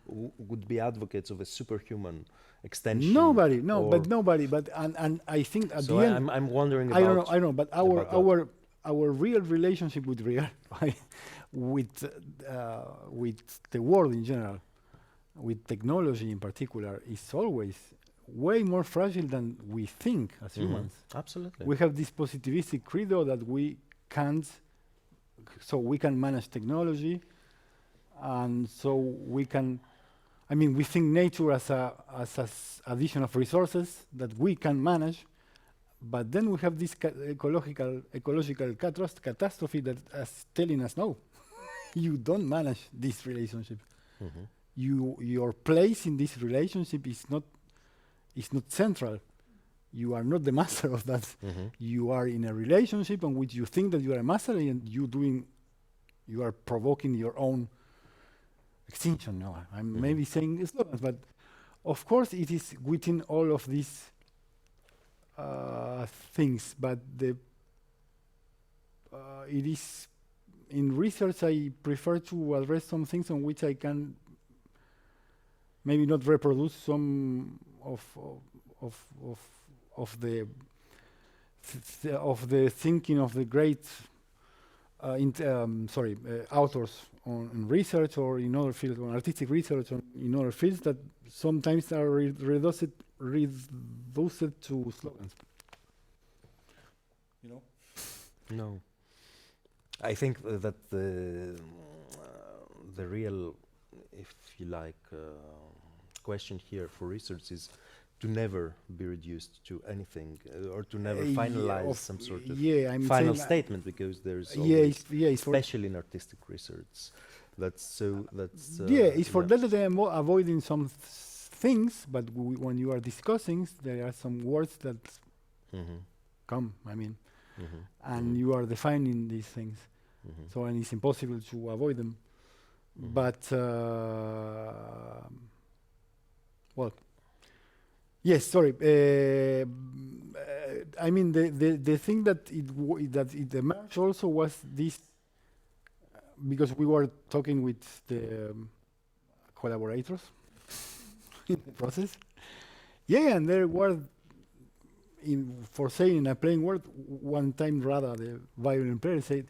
would be advocates of a superhuman extension. Nobody, no, or- but nobody, but and I think at So the end, I'm wondering I about. don't know, but our about our real relationship with with the world in general, with technology in particular, is always way more fragile than we think as Mhm. humans. Absolutely. We have this positivistic credo that we can't, so we can manage technology, and so we can. I mean, we think nature as a addition of resources that we can manage, but then we have this ecological catastrophe that is telling us no, you don't manage this relationship. Mhm. Your place in this relationship is not central. You are not the master of that. Mhm. You are in a relationship in which you think that you are a master, and you are provoking your own extinction. No, I'm maybe saying slogans, but of course it is within all of these things. But it is in research. I prefer to address some things on which I can maybe not reproduce some of the thinking of the great authors in research or in other fields, on artistic research or in other fields that sometimes are reduced to slogans. You know? No. I think that the real, if you like, question here for research is to never be reduced to anything or to never finalize some sort of final statement, because there's always, especially in artistic research, that's it's for that they are avoiding some things, but when you are discussing, there are some words that come. I mean, and you are defining these things, so and it's impossible to avoid them. But well, yes. Sorry. I mean, the thing that it emerged also was this, because we were talking with the collaborators in the process. Yeah, and there were, for saying in a plain word, one time rather the violin player said,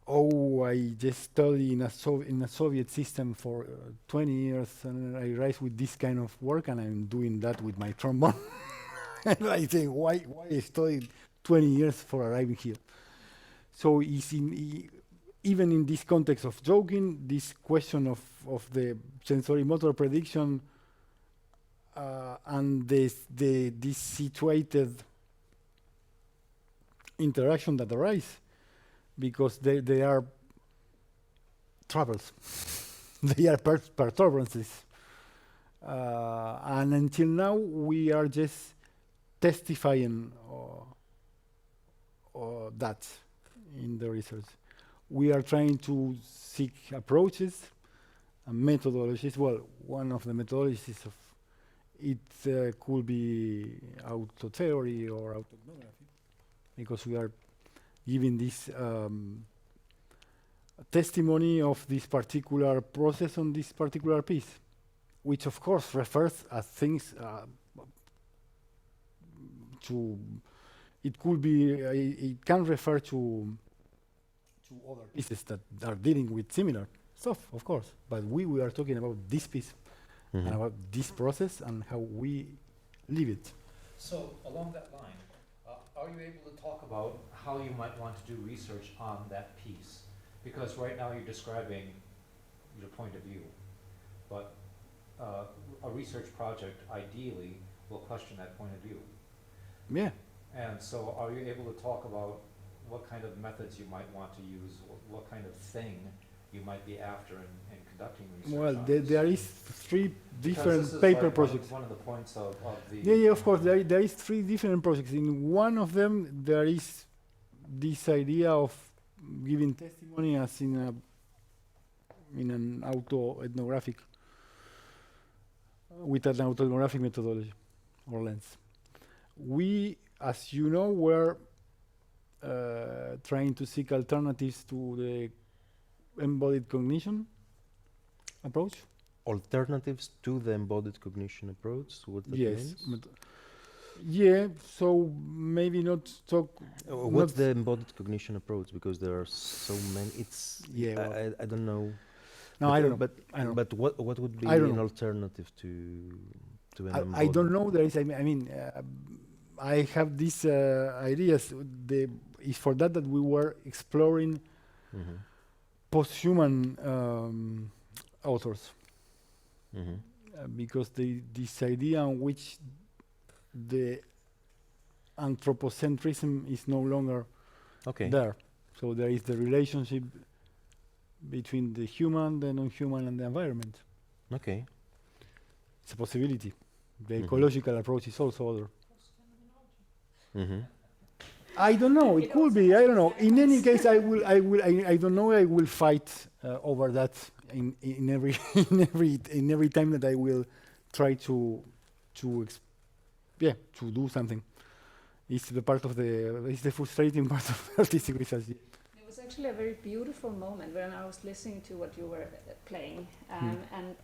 "Oh, I just studied in a Soviet system for 20 years, and I rise with this kind of work, and I'm doing that with my trombone." And I think, why I studied 20 years for arriving here? So even in this context of joking, this question of the sensory motor prediction and this situated interaction that arise, because they are troubles, they are perturbances. And until now, we are just testifying that in the research. We are trying to seek approaches and methodologies. Well, one of the methodologies of it could be auto theory or autoethnography, because we are giving this testimony of this particular process on this particular piece, which of course refers as things to, it could be, it can refer to other pieces that are dealing with similar stuff, of course, but we are talking about this piece and about this process and how we live it. So along that line, are you able to talk about how you might want to do research on that piece? Because right now you're describing your point of view, but a research project ideally will question that point of view. Yeah. And so are you able to talk about what kind of methods you might want to use, or what kind of thing you might be after in conducting research? Well, on there this? is three Because different this is paper like projects. one of the points of the... Yeah, of course, there is three different projects. In one of them, there is this idea of giving testimony as in an autoethnographic, with an autoethnographic methodology or lens. We, as you know, were trying to seek alternatives to the embodied cognition approach. Alternatives to the embodied cognition approach, what that Yes. means? Yeah, so maybe not talk. What's not the embodied cognition approach? Because there are so many. It's Yeah, well, I don't know. no, but, I don't know. But I don't know. but what would be I don't an know. alternative to an I embodied? don't know. There is. I mean, I have these ideas. It's for that we were exploring Mhm. post-human authors, Mhm. because this idea in which the anthropocentrism is no longer Okay. there. So there is the relationship between the human, the non-human, and the environment. Okay. It's a possibility. The Mhm. ecological approach is also other. Mm-hmm. I don't know. It could be. I don't know. In any case, I don't know. I will fight over that in every in every time that I will try to do something. It's the part of it's the frustrating part of artistic research. It was actually a very beautiful moment when I was listening to what you were playing, and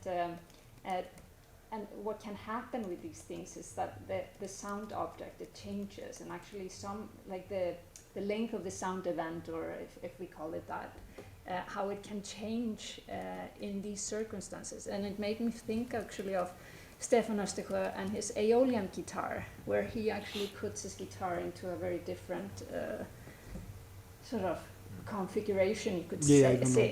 what can happen with these things is that the sound object, it changes, and actually some, like the length of the sound event, or if we call it that, how it can change in these circumstances. And it made me think actually of Stefan Östersjö and his Aeolian guitar, where he actually puts his guitar into a very different sort of configuration, you could Yeah, I don't know.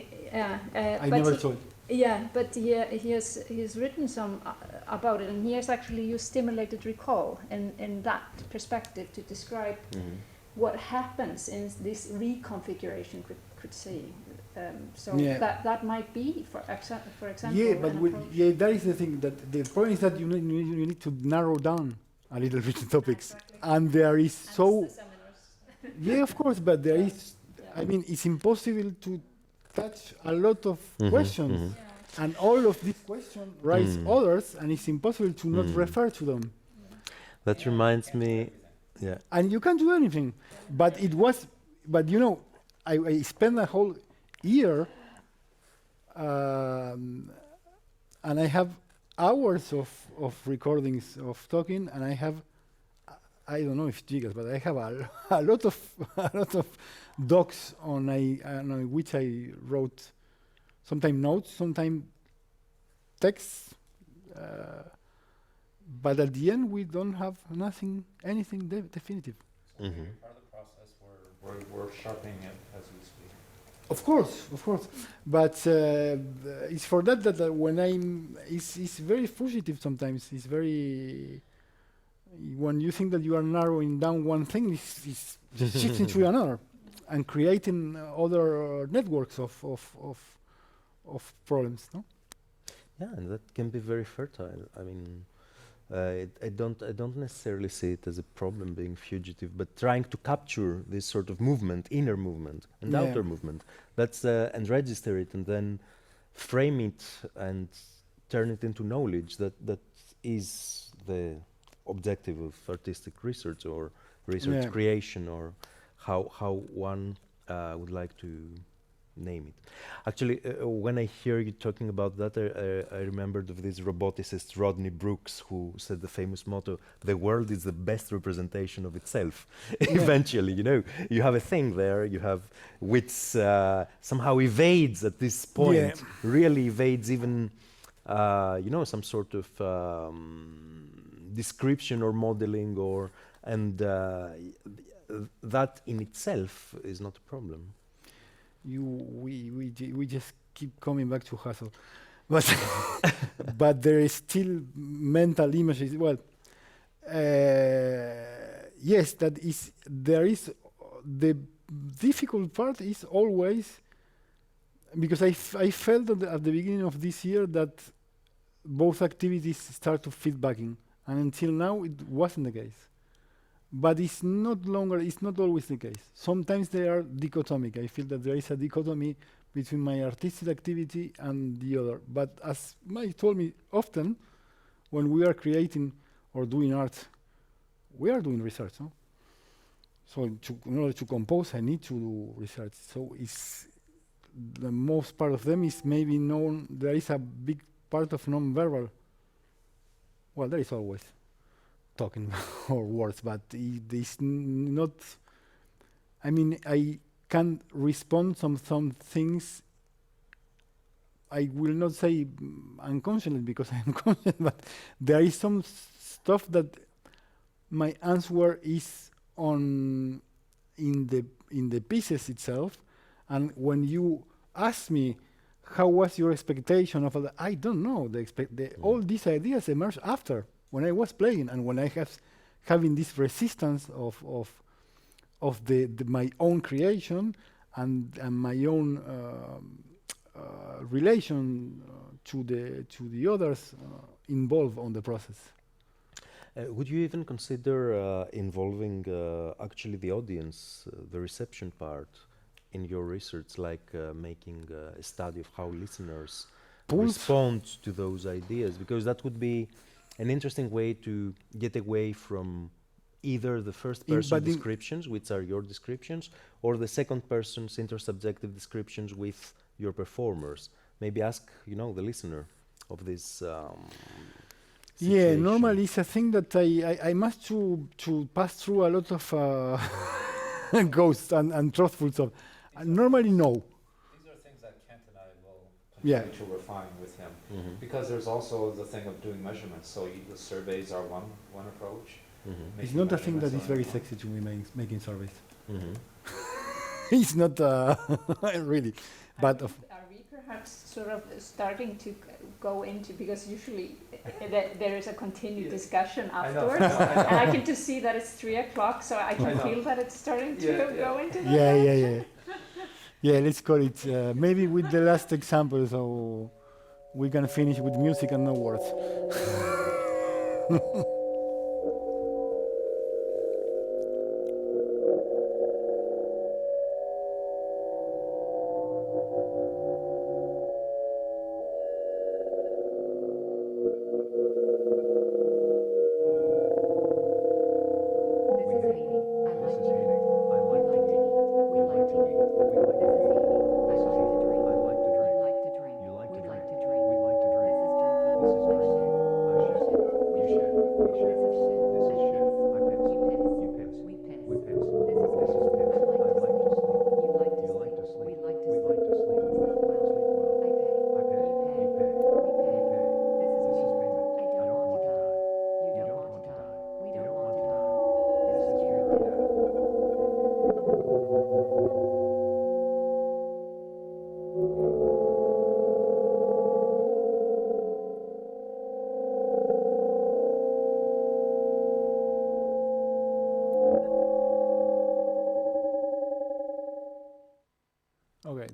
I but never he- saw it. Yeah, but he's written some about it, and he has actually used stimulated recall in that perspective to describe Mm-hmm. what happens in this reconfiguration, could say. So Yeah. that might be, for example, Yeah, but an approach. that is the thing. That the point is that you need to narrow down a little bit the topics, Exactly. and there is And so the seminars. yeah, of course, but there Yeah. is. Yeah. I mean, it's impossible to touch a lot of Mhm, questions, mhm. Yeah. and all of these questions raise Mm. others, and it's impossible to not Mm. refer to them. That reminds me. Yeah. And you can't do anything. But it was, but you know, I spent a whole year, and I have hours of recordings of talking, and I have, I don't know if gigas, but I have a lot of docs on which I wrote, sometimes notes, sometimes texts. But at the end, we don't have anything definitive. Mm-hmm. Part of the process, we're sharpening it as we speak. Of course. But it's for that when it's very fugitive sometimes. It's very, when you think that you are narrowing down one thing, it's shifting to another and creating other networks of problems. No? Yeah, and that can be very fertile. I mean, I don't necessarily see it as a problem being fugitive, but trying to capture this sort of movement, inner movement and Yeah. outer movement, that's and register it and then frame it and turn it into knowledge. That is the objective of artistic research or research Yeah. creation, or how one would like to name it. Actually, when I hear you talking about that, I remembered of this roboticist Rodney Brooks, who said the famous motto, "The world is the best representation of itself." Eventually, you know, you have a thing there, you have which somehow evades at this point, really evades even, you know, some sort of description or modeling, or and that in itself is not a problem. We just keep coming back to hustle, but but there is still mental images. Well, yes, that is there is the difficult part is always because I felt at the beginning of this year that both activities start to feedbacking, and until now it wasn't the case. But it's not always the case. Sometimes they are dichotomic. I feel that there is a dichotomy between my artistic activity and the other. But as Mike told me often, when we are creating or doing art, we are doing research. No? So in order to compose, I need to do research. So it's the most part of them is maybe known. There is a big part of non-verbal. Well, there is always talking or words, but it is not. I mean, I can respond some things. I will not say unconsciously because I am conscious, but there is some stuff that my answer is on in the pieces itself, and when you ask me how was your expectation of that, I don't know. All these ideas emerged after. When I was playing and when I having this resistance of my own creation and my own relation to the others involved on the process. Would you even consider involving actually the audience, the reception part, in your research, like making a study of how listeners respond to those ideas? Because that would be an interesting way to get away from either the first person descriptions, which are your descriptions, or the second person's intersubjective descriptions with your performers. Maybe ask, you know, the listener of this Yeah, situation. normally it's a thing that I must to pass through a lot of ghosts and truthful stuff. Normally, no. These are things that Kent and I will continue to refine with him, because there's also the thing of doing measurements. So the surveys are one approach. It's not a thing that is very sexy to me, making surveys. It's not really, but are we perhaps sort of starting to go into, because usually there is a continued discussion afterwards, and I can just see that it's 3 o'clock, so I can feel that it's starting to go into that. Yeah, let's call it maybe with the last example, so we can finish with music and no words.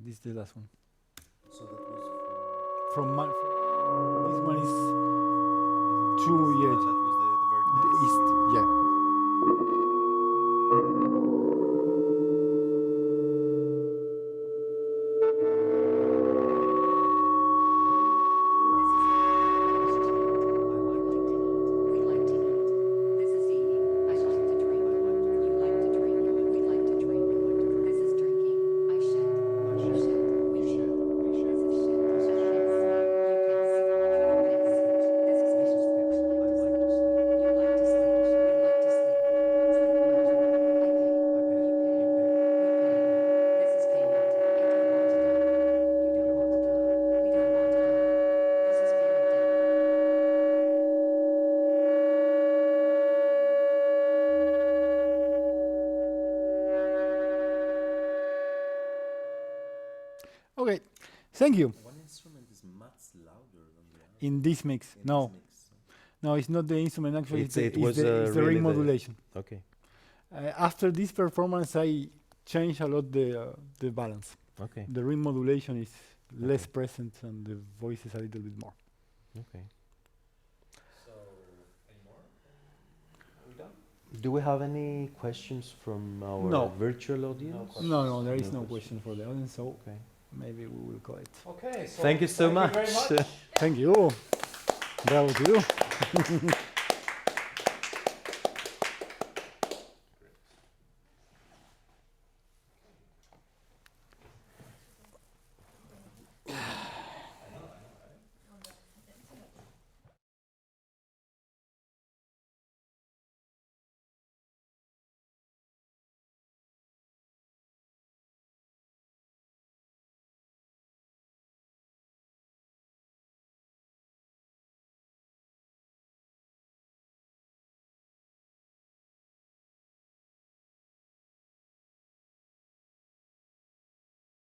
this is the last one. So that was From this one is two, yeah. that was the very The next. east, yeah. We like to eat. This is eating. I like to drink. You like to drink. We like to drink. This is drinking. I shit. You shit. We shit. This is shit. I piss. You piss. You piss. This is piss. You like to sleep. We like to sleep. Sleep much. I pay. You pay. We pay. This is payment. I don't want to die. You don't want to die. We don't want to die. This is fear of death. Okay, thank you. One instrument is much louder than the other. In this mix, in no, this mix. no, it's not the instrument. Actually, It's- it's it the, was, it's the really ring the- modulation. Okay. After this performance, I changed a lot the balance. Okay. The ring modulation is less Okay. present and the voice is a little bit more. Okay. So, any more? Are we done? Do we have any questions from our No. virtual audience? No, there is No no question. question for the audience, so Okay. maybe we will call it. Okay, so Thank you so thank you very much. much. Thank you. Bravo to you.